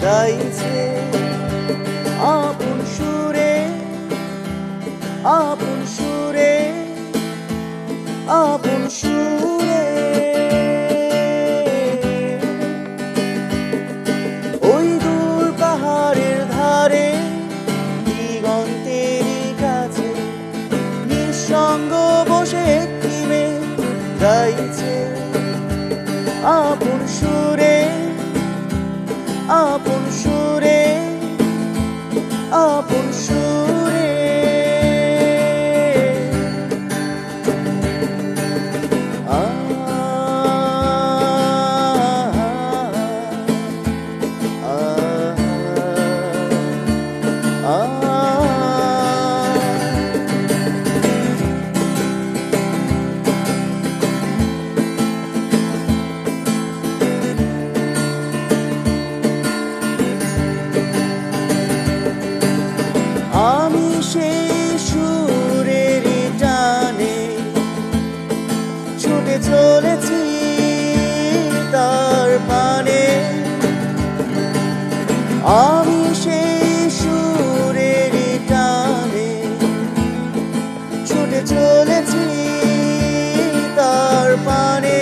গাইছে আপন সুরে, আপন সুরে, আপন সুরে। ওই দূর পাহাড়ের ধারে দিগন্তেরই কাছে নিঃসঙ্গ বসে একটি মেয়ে গাইছে আপন সুরে, আপন সুরে, আপন সুরে। আ আমি সেই সুরের টানে ছুটে চলেছি তার পানে, আমি সেই সুরের টানে ছুটে চলেছি তার পানে,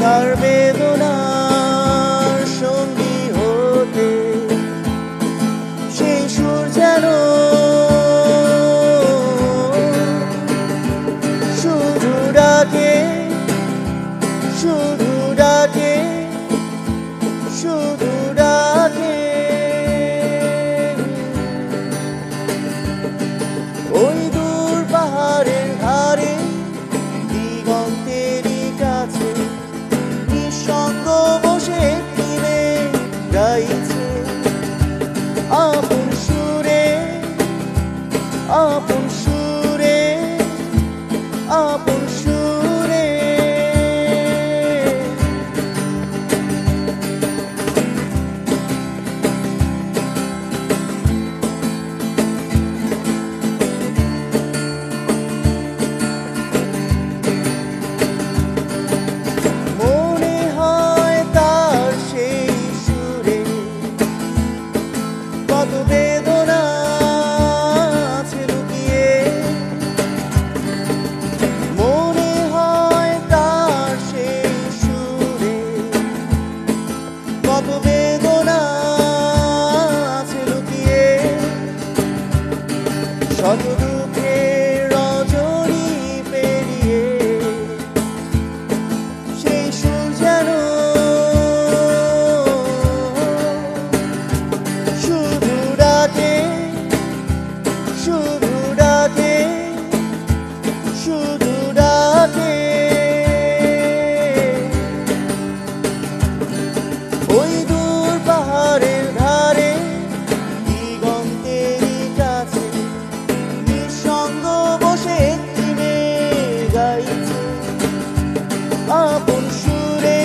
তার বেদনার সঙ্গী হতে সেই সুর যেন শুধু ডাকে, শুধু ডাকে, শুধু ডাকে। ওই দূর পাহাড়ের ধারে দিগন্তেরই কাছে নিঃসঙ্গ বসে একটি মেয়ে গাইছে আপন সুরে, আপন সুরে, আপন সুরে। মনে হয় তার সেই সুরে কত বেদনা আছে লুকিয়ে, মনে হয় তার সেই সুরে কত বেদনা আছে লুকিয়ে, শত দুঃখের রজনী পেরিয়ে সেই সুর যেন শুধু ডাকে, শুধু ডাকে, শুধু ডাকে। ওই দূর পাহাড়ের ধারে দিগন্তেরই কাছে নিঃসঙ্গ বসে একটি মেয়ে গাইছে আপন সুরে,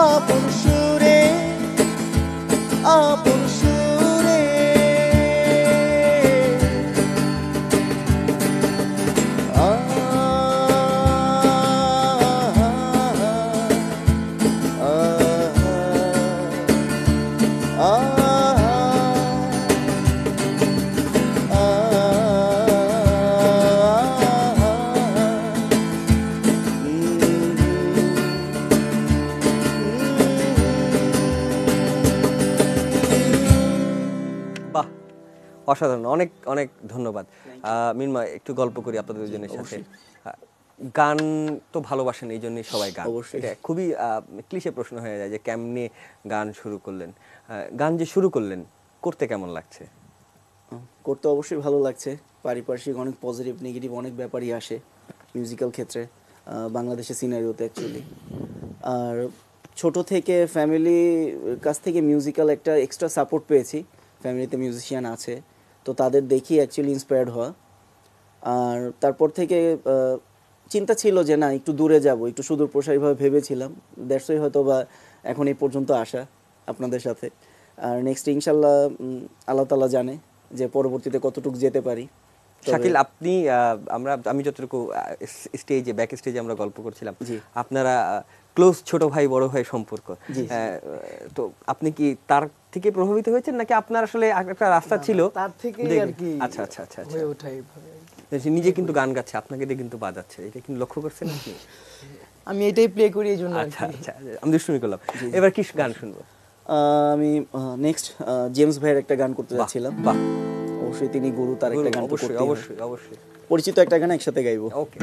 আপন সুরে, আপন সুরে। আ বাহ, অসাধারণ, অনেক অনেক ধন্যবাদ। মিনমা, একটু গল্প করি আপনাদের দুজনের সাথে। গান তো ভালোবাসেন, এই জন্যই সবাই গান। অবশ্যই। এটা খুবই ক্লিশে প্রশ্ন হয়ে যায় যে কেমনে গান শুরু করলেন। গান যে শুরু করলেন, করতে কেমন লাগছে? করতে অবশ্যই ভালো লাগছে। পারিপার্শ্বিক অনেক পজিটিভ নেগেটিভ অনেক ব্যাপারই আসে মিউজিক্যাল ক্ষেত্রে, বাংলাদেশের সিনারিওতে অ্যাকচুয়ালি। আর ছোট থেকে ফ্যামিলির কাছ থেকে মিউজিক্যাল একটা এক্সট্রা সাপোর্ট পেয়েছি, ফ্যামিলিতে মিউজিশিয়ান আছে, তো তাদের দেখি অ্যাকচুয়ালি ইন্সপায়ার্ড হওয়া। আর তারপর থেকে চিন্তা ছিল যে না, একটু দূরে যাব, একটু সুদূর প্রসারীভাবে ভেবেছিলাম, দ্যাটসই হয়তো বা এখন এই পর্যন্ত আসা আপনাদের সাথে। আর নেক্সট ইনশাল্লাহ আল্লাহ তাআলা জানে যে পরবর্তীতে কতটুকু যেতে পারি। শাকিল, আপনি আমি যতটুকু স্টেজে ব্যাক স্টেজে আমরা গল্প করছিলাম, আপনারা ক্লোজ ছোট ভাই বড় ভাই সম্পর্ক। জি। তো আপনি কি তার থেকে প্রভাবিত হয়েছেন নাকি আপনার আসলে একটা রাস্তা ছিল তার থেকে আর কি আচ্ছা আচ্ছা আচ্ছা আচ্ছা হয়ে ওঠা এইভাবে আর কি। সে নিজে কিন্তু গান গাচ্ছে, আপনাকে দিয়ে কিন্তু বাজাচ্ছে, এটা কিন্তু লক্ষ্য করছেন নাকি? আমি এটাই প্লে করি এই জন্য আর আচ্ছা কি। আচ্ছা, আমি দুষ্টুমি করলাম। এবার কি গান শুনবো? আমি নেক্সট জেমস ভাইয়ের একটা গান করতে বাহ, যাচ্ছিলাম। বাহ, অবশ্যই তিনি গুরু, তার একটা গান তো অবশ্যই করতেই হবে। অবশ্যই অবশ্যই। পরিচিত একটা গান একসাথে গাইবো। ওকে।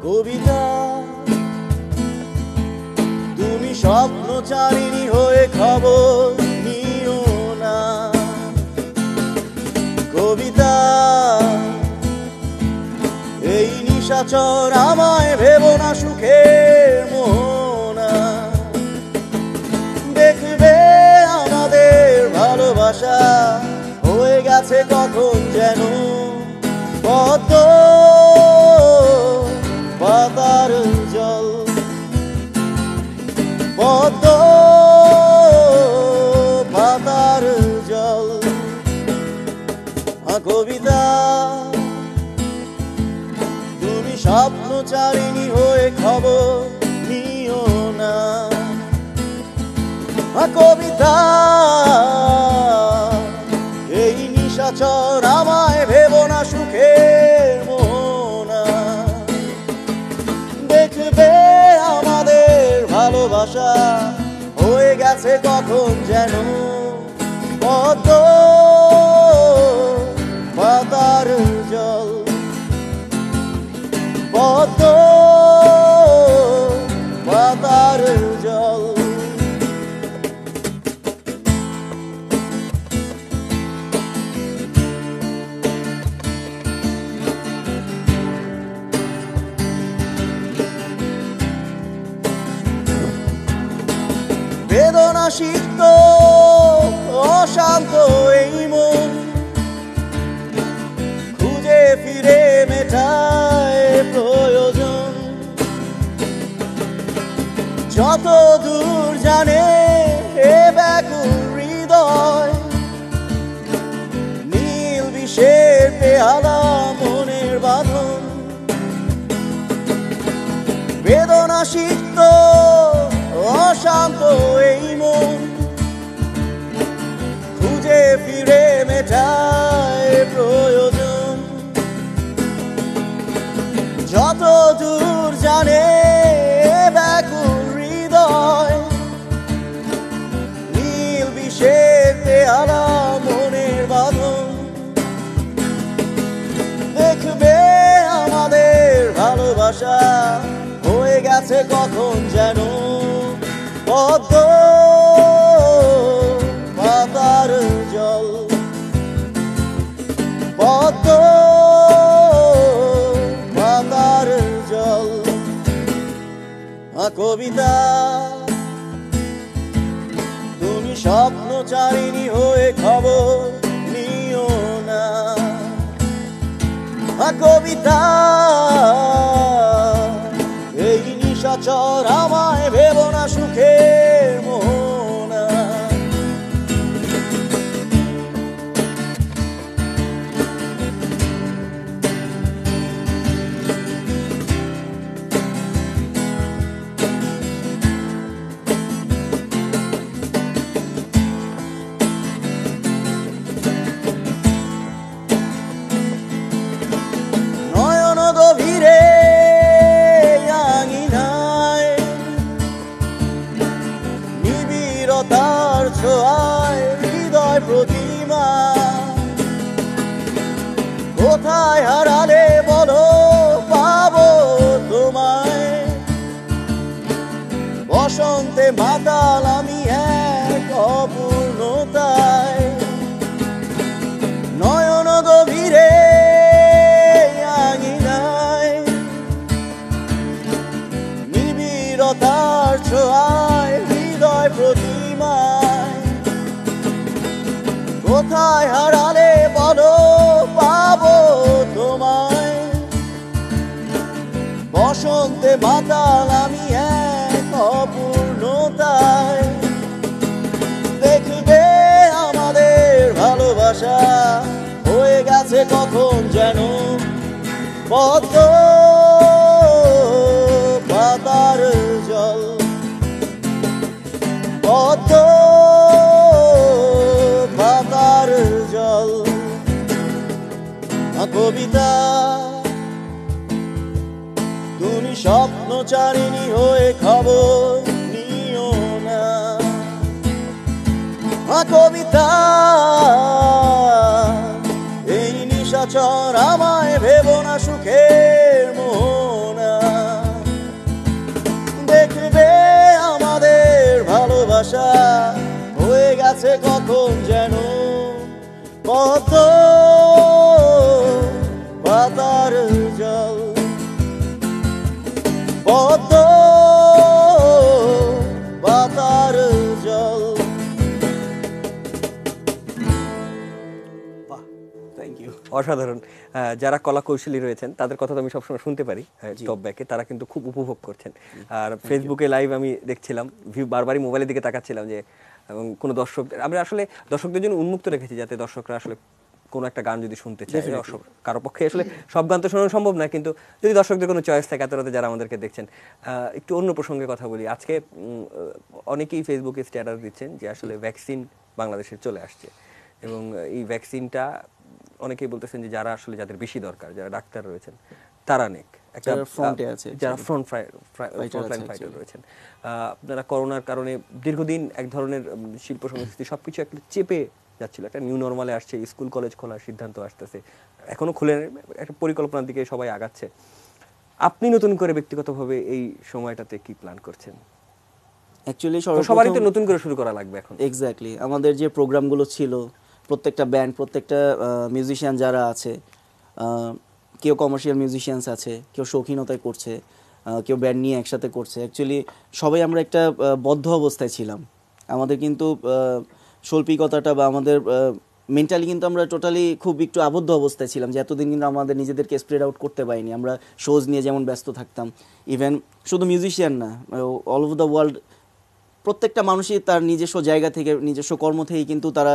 কবিতা, তুমি স্বপ্নচারিণী হয়ে খবর নিও না। কবিতা, এই নিশাচর আমায় ভেবো না সুখের মোহনা। দেখবে আমাদের ভালোবাসা হয়ে গেছে কখন যেন পদ্ম পাতার জল, পদ্ম পাতার জল। কবিতা, তুমি স্বপ্নচারিণী হয়ে খবর নিও না। কবিতা, এই নিশাচর আমায় ভেবো না সুখের মোহনা। দেখবে আমাদের ভালোবাসা হয়ে গেছে কখন যেন পদ্ম পাতার জল, পদ্ম পাতার জল। বেদনা সিক্ত অশান্ত এই মন খুঁজে ফিরে মেটায় প্রয়োজন। যত দূর জানে এ ব্যাকুল হৃদয়, নীল বিষের পেয়ালা মনের বাঁধন। বেদনা সিক্ত অশান্ত এই মন খুঁজে ফিরে মেটায় প্রয়োজন। যত দূর জানে ব্যাকুল হৃদয়, নীল বিষের পেয়ালা মনের বাঁধন। দেখবে আমাদের ভালোবাসা হয়ে গেছে কখন যেন পদ্ম পাতার জল, পদ্ম পাতার জল। কবিতা, তুমি স্বপ্নচারিণী হয়ে খবর নিও না। কবিতা, এই নিশাচর আমায় ভেবো না সুখের মোহনা। নয়ন গভীরে মাতাল আমি এক অপূর্ণতায়, নয়ন গভীরে আঙিনায়, নিবিড়তার ছোঁয়ায় হৃদয় প্রতিমায়, কোথায় হারালে বলো পাবো তোমায়, বসন্তে মাতাল আমি এক অপূর্ণতায়, দেখবে আমাদের ভালোবাসা হয়ে গেছে কখন যেন পদ্ম পাতার জল, পদ্ম পাতার জল। কবিতা তুমি স্বপ্নচারিণী হয়ে খবর নিও না, কবিতা এই নিশাচর আমায় ভেবো না সুখের মোহনা, দেখবে আমাদের ভালোবাসা হয়ে গেছে কখন যেন পদ্ম পাতার জল, পদ্ম পাতার জল। Thank you. অসাধারণ। যারা কলা কৌশলী রয়েছেন তাদের কথা তো আমি সবসময় শুনতে পারি টপ ব্যাকে, তারা কিন্তু খুব উপভোগ করছেন। আর ফেসবুকে লাইভ আমি দেখছিলাম, বারবারই মোবাইলের দিকে তাকাচ্ছিলাম যে, এবং কোনো দর্শক, আমরা আসলে দর্শকদের জন্য উন্মুক্ত রেখেছি যাতে দর্শকরা আসলে কোনো একটা গান যদি শুনতে চায়, কারো পক্ষে আসলে সব গান তো শোনানো সম্ভব না, কিন্তু যদি দর্শকদের কোনো চয়েস থাকে, এত রাতে যারা আমাদেরকে দেখছেন। একটু অন্য প্রসঙ্গে কথা বলি। আজকে অনেকেই ফেসবুকে স্ট্যাটাস দিচ্ছেন যে আসলে ভ্যাকসিন বাংলাদেশে চলে আসছে, এবং এই ভ্যাকসিনটা অনেকেই বলতেছেন যে যারা আসলে যাদের বেশি দরকার, যারা ডাক্তার রয়েছেন তারা নেক, একটা ফ্রন্টে আছে, যারা ফ্রন্টলাইন ফাইটার রয়েছেন। আপনারা করোনার কারণে দীর্ঘদিন এক ধরনের শিল্প সংস্কৃতি সবকিছু একটা চেপে যাচ্ছিল, একটা নিউ নর্মালে আসছে, স্কুল কলেজ খোলার সিদ্ধান্ত আসতেছে, এখনো খুলে একটা পরিকল্পনার দিকে সবাই আগাচ্ছে। আপনি নতুন করে ব্যক্তিগতভাবে এই সময়টাতে কি প্ল্যান করছেন? অ্যাকচুয়ালি সবারই তো নতুন করে শুরু করা লাগবে এখন। এক্স্যাক্টলি, আমাদের যে প্রোগ্রামগুলো ছিল, প্রত্যেকটা ব্যান্ড, প্রত্যেকটা মিউজিশিয়ান যারা আছে, কেউ কমার্শিয়াল মিউজিশিয়ানস আছে, কেউ শৌখিনতায় করছে, কেউ ব্যান্ড নিয়ে একসাথে করছে। অ্যাকচুয়ালি সবাই আমরা একটা বদ্ধ অবস্থায় ছিলাম। আমাদের কিন্তু শৈল্পিকতাটা বা আমাদের মেন্টালি কিন্তু আমরা টোটালি খুব একটু আবদ্ধ অবস্থায় ছিলাম, যে এতদিন কিন্তু আমাদের নিজেদেরকে স্প্রেড আউট করতে পারিনি। আমরা শোজ নিয়ে যেমন ব্যস্ত থাকতাম, ইভেন শুধু মিউজিশিয়ান না, অল ওভার দ্য ওয়ার্ল্ড প্রত্যেকটা মানুষই তার নিজস্ব জায়গা থেকে, নিজস্ব কর্ম থেকেই কিন্তু তারা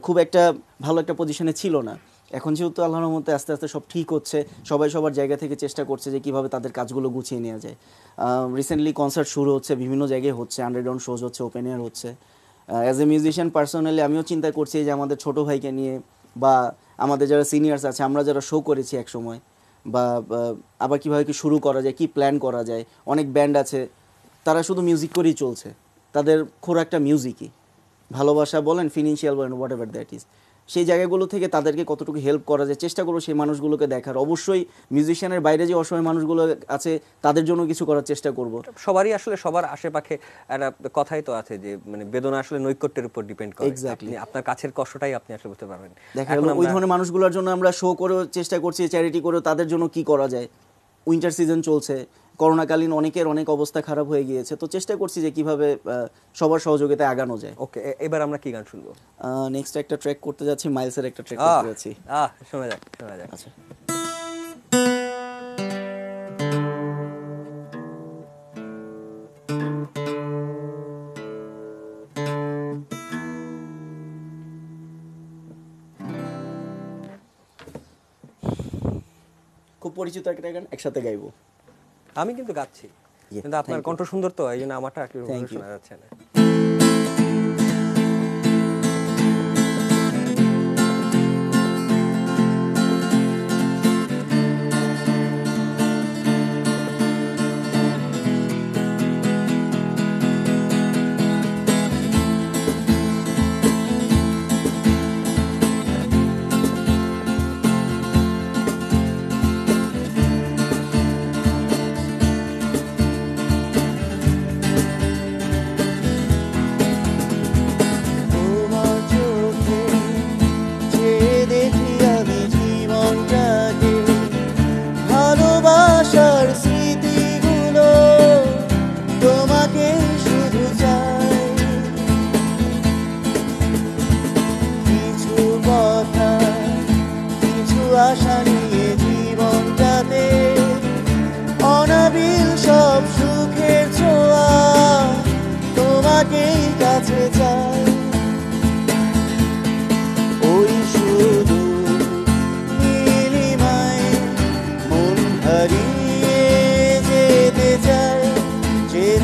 খুব একটা ভালো একটা পজিশনে ছিল না। এখন যেহেতু আল্লাহর রহমতে আস্তে আস্তে সব ঠিক হচ্ছে, সবাই সবার জায়গা থেকে চেষ্টা করছে যে কীভাবে তাদের কাজগুলো গুছিয়ে নেওয়া যায়। রিসেন্টলি কনসার্ট শুরু হচ্ছে, বিভিন্ন জায়গায় হচ্ছে, আন্ডারগ্রাউন্ড শোজ হচ্ছে, ওপেন এয়ার হচ্ছে। অ্যাজ এ মিউজিশিয়ান পার্সোনালি আমিও চিন্তা করছি যে আমাদের ছোট ভাইকে নিয়ে, বা আমাদের যারা সিনিয়র্স আছে, আমরা যারা শো করেছি এক সময়, বা আবার কীভাবে কি শুরু করা যায়, কি প্ল্যান করা যায়। অনেক ব্যান্ড আছে তারা শুধু মিউজিক করেই চলছে, তাদের খোরাকটা মিউজিকই, ভালোবাসা বলেন, ফিনান্সিয়াল বলেন, হোয়াট এভার দ্যাট ইজ। সেই জায়গাগুলো থেকে তাদেরকে কতটুকু হেল্প করা যায় চেষ্টা করবো, সেই মানুষগুলোকে দেখার। অবশ্যই মিউজিশিয়ানের বাইরে যে অসহায় মানুষগুলো আছে তাদের জন্য কিছু করার চেষ্টা করব। সবারই আসলে সবার আশেপাশে একটা কথাই তো আছে যে মানে বেদনা আসলে নৈকট্যের উপর ডিপেন্ড করে। এক্স্যাক্টলি, আপনার কাছের কষ্টটাই আপনি আসলে বুঝতে পারবেন। দেখা গেল ওই ধরনের মানুষগুলোর জন্য আমরা শো করে চেষ্টা করছি, চ্যারিটি করে তাদের জন্য কি করা যায়। উইন্টার সিজন চলছে, করোনাকালীন অনেকের অনেক অবস্থা খারাপ হয়ে গিয়েছে, তো চেষ্টা করছি যে কিভাবে সবার সহযোগিতায় আগানো যায়। ওকে, এবার আমরা কি গান শুনবো? নেক্সট একটা ট্র্যাক করতে যাচ্ছি, মাইলসের একটা ট্র্যাক করতে যাচ্ছি। শোনা যাক, শোনা যাক। আচ্ছা, খুব পরিচিত একটা গান, একসাথে গাইবো। আমি কিন্তু গাচ্ছি, কিন্তু আপনার কণ্ঠ সুন্দর তো, এই জন্য আমারটা একটু শোনা যাচ্ছে না।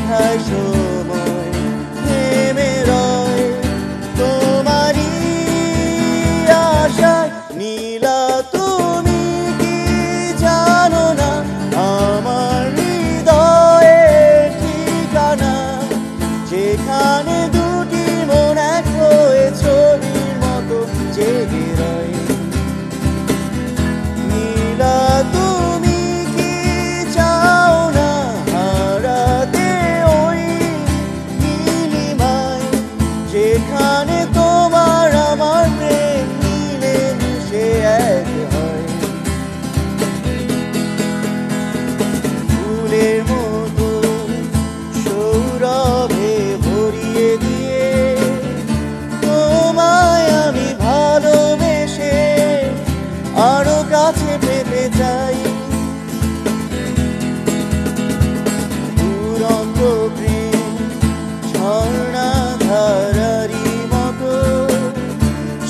যেথায় সময় থেমে রয় তোমারই আশায়। নীলা তুমি কি জানো না আমার হৃদয়ের ঠিকানা, যেখানে দুটি মন এক হয়ে ছবির মতো জেগে রয়। নীলা তুমি কি চাও না হারাতে ওই নীলিমায়, যেখানে তোমার আমার প্রেম মিলে মিশে এক হয়। ফুলের মতো সৌরভে ভরিয়ে দিয়ে তোমায় আমি ভালোবেসে আরো কাছে পেতে চাই। দুরন্ত প্রেম ঝর্ণা ধারারি মতো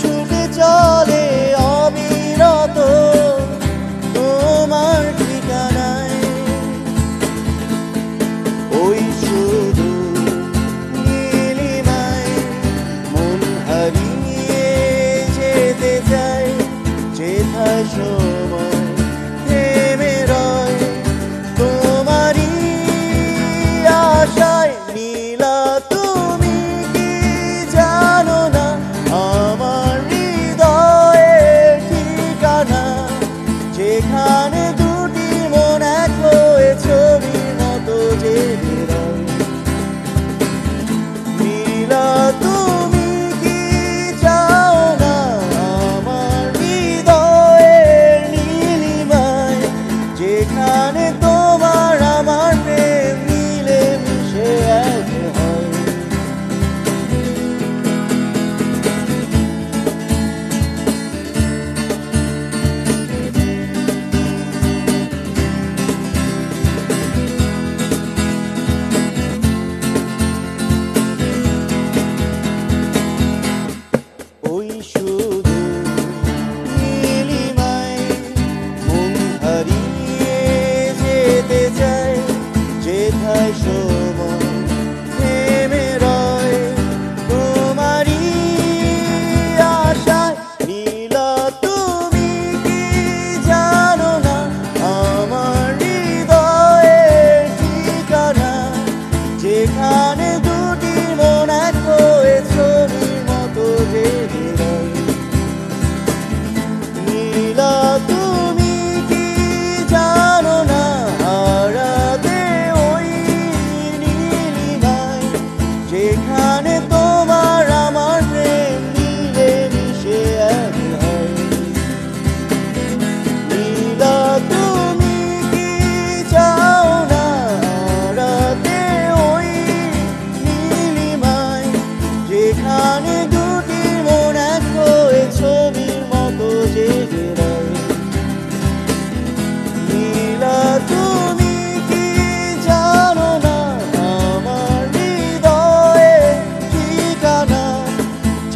ছুটে চলে অবিরত তোমার ঠিকানায়। ওই শুধু নীলিমায় মন হারিয়ে যেতে চাই, যেথায় সময় থেমে রয় তোমারই আশায়। নীলা তুমি কি জানো না আমার হৃদয়ের ঠিকানা, যেখানে দুটি মন এক হয়ে ছবির মতো জেগে রয়। নীলা তুমি কি চাও না আমার হৃদয়ের নীলিমায়, যেখানে তোমার আমার প্রেম মিলে মিশে এক হয়। ওই শুধু নীলিমায় মন হারিয়ে যেতে চাই, যেথায় সময় থেমে রয় তোমারই আশায়। নীলা তুমি কি জানো না আমার হৃদয়ের ঠিকানা, যেখানে দুটি মন এক হয়ে ছবির মতো জেগে রয়। নীলা তুমি কি জানো না হারাতে ওই নীলিমায়, যেখানে তোমার আমার প্রেম মিলে মিশে এক হয়। নীলা তুমি কি চাও না হারাতে ওই নীলিমায়, যেখানে দুটি মন এক হয়ে ছবির মতো জেগে রয়। নীলা তুমি কি জানো না আমার হৃদয়ের ঠিকানা,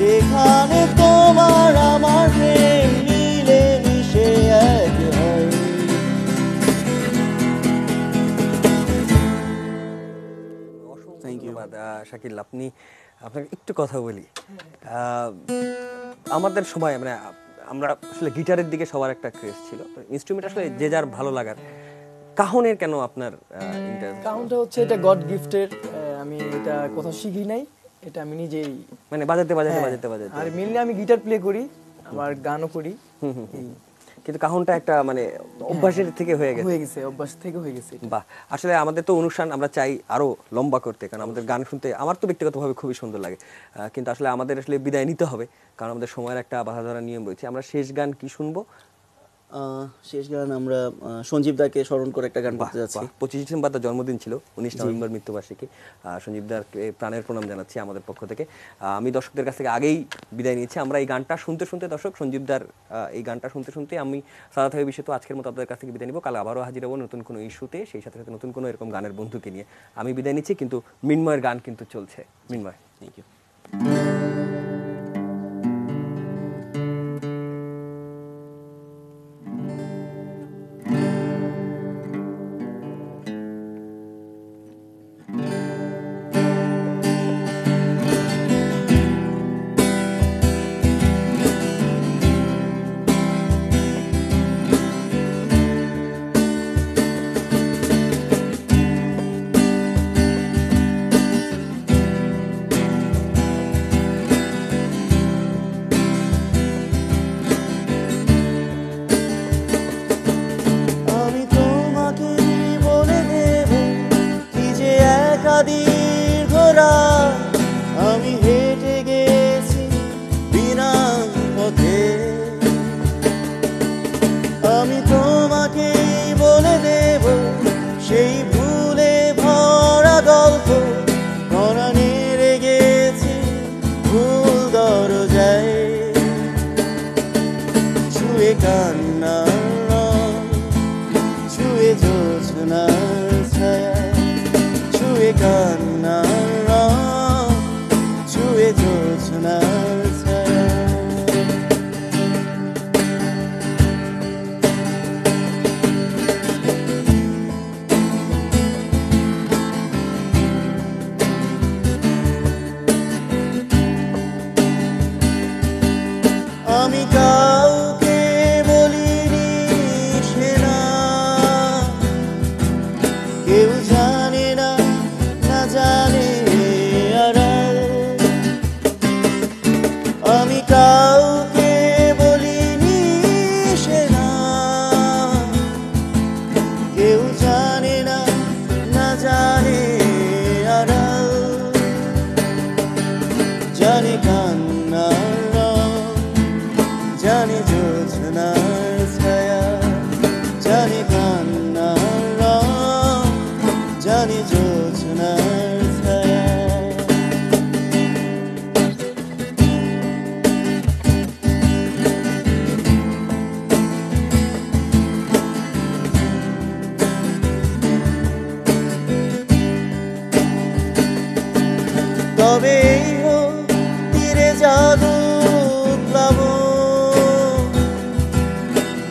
যেখানে তোমার আমার প্রেম মিলে মিশে এক হয়। Thank you Shakil. আপনাকে একটু কথা বলি। আমাদের সময় মানে আমরা আসলে গিটারের দিকে সবার একটা ক্রেজ ছিল, ইনস্ট্রুমেন্ট আসলে যে যার ভালো লাগার। কাহনের কেন আপনার ইন্টারেস্ট? কাউন্টটা হচ্ছে এটা গড গিফটের, আমি এটা কোথাও শিখি নাই, এটা আমি নিজেই মানে বাজাতে হ্যাঁ। আর মেইনলি আমি গিটার প্লে করি, আবার গানও করি। কিন্তু কাহনটা একটা মানে অভ্যাসের থেকে হয়ে গেছে। অভ্যাস থেকে হয়ে গেছে। বাহ, আসলে আমাদের তো অনুষ্ঠান আমরা চাই আরো লম্বা করতে, কারণ আমাদের গান শুনতে আমার তো ব্যক্তিগতভাবে খুবই সুন্দর লাগে। কিন্তু আসলে আমাদের আসলে বিদায় নিতে হবে, কারণ আমাদের সময়ের একটা বাধা ধরা নিয়ম রয়েছে। আমরা শেষ গান কি শুনবো? শেষ গান আমরা সঞ্জীব দাকে স্মরণ করে একটা গান করতে যাচ্ছি। 25 ডিসেম্বর তার জন্মদিন ছিল, 19 নভেম্বর মৃত্যুবার্ষিকী। সঞ্জীব দাকে প্রাণের প্রণাম জানাচ্ছি আমাদের পক্ষ থেকে। আমি দর্শকদের কাছ থেকে আগেই বিদায় নিয়েছি। আমরা এই গানটা শুনতে শুনতে দর্শক, সঞ্জীব দার এই গানটা শুনতে শুনতে আমি সাদাত হয়ে বিষয় তো আজকের মতো আপনাদের কাছ থেকে বিদায় নিব। কাল আবারও হাজির হবো নতুন কোনো ইস্যুতে, সেই সাথে সাথে নতুন কোনো এরকম গানের বন্ধুকে নিয়ে। আমি বিদায় নিচ্ছি, কিন্তু মিন্ময়ের গান কিন্তু চলছে। মিন্ময়, থ্যাংক ইউ। দীর্ঘ রাত আমি হেঁটে গেছি বিনা পথে। আমি তোমাকে বলে দেব সেই ভুলে ভরা গল্প, কণা নেড়ে গেছি ভুল দরজায়। ছুঁয়ে কান্নার রং, ছুঁয়ে জোছনার ছায়া, ছুঁয়ে কান্নার রং, ছুঁয়ে জোছনার ছায়া। আমি কাউকে বলিনি সে না, কেউ জানে না, না জানে আড়াল। আমি কাউকে বলিনি সে না, কেউ জানে না, না জানে আড়াল। জানে কান্নার রং, জানে জোছনার ছায়া, জানে কান্নার রং, জানে জোছনার ছায়া। তবে এই হোক তীরে জাদু প্লাবন,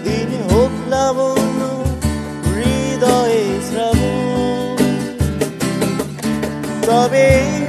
দিন হোক লাবণ্য হৃদয়ে শ্রাবণ। তবে এই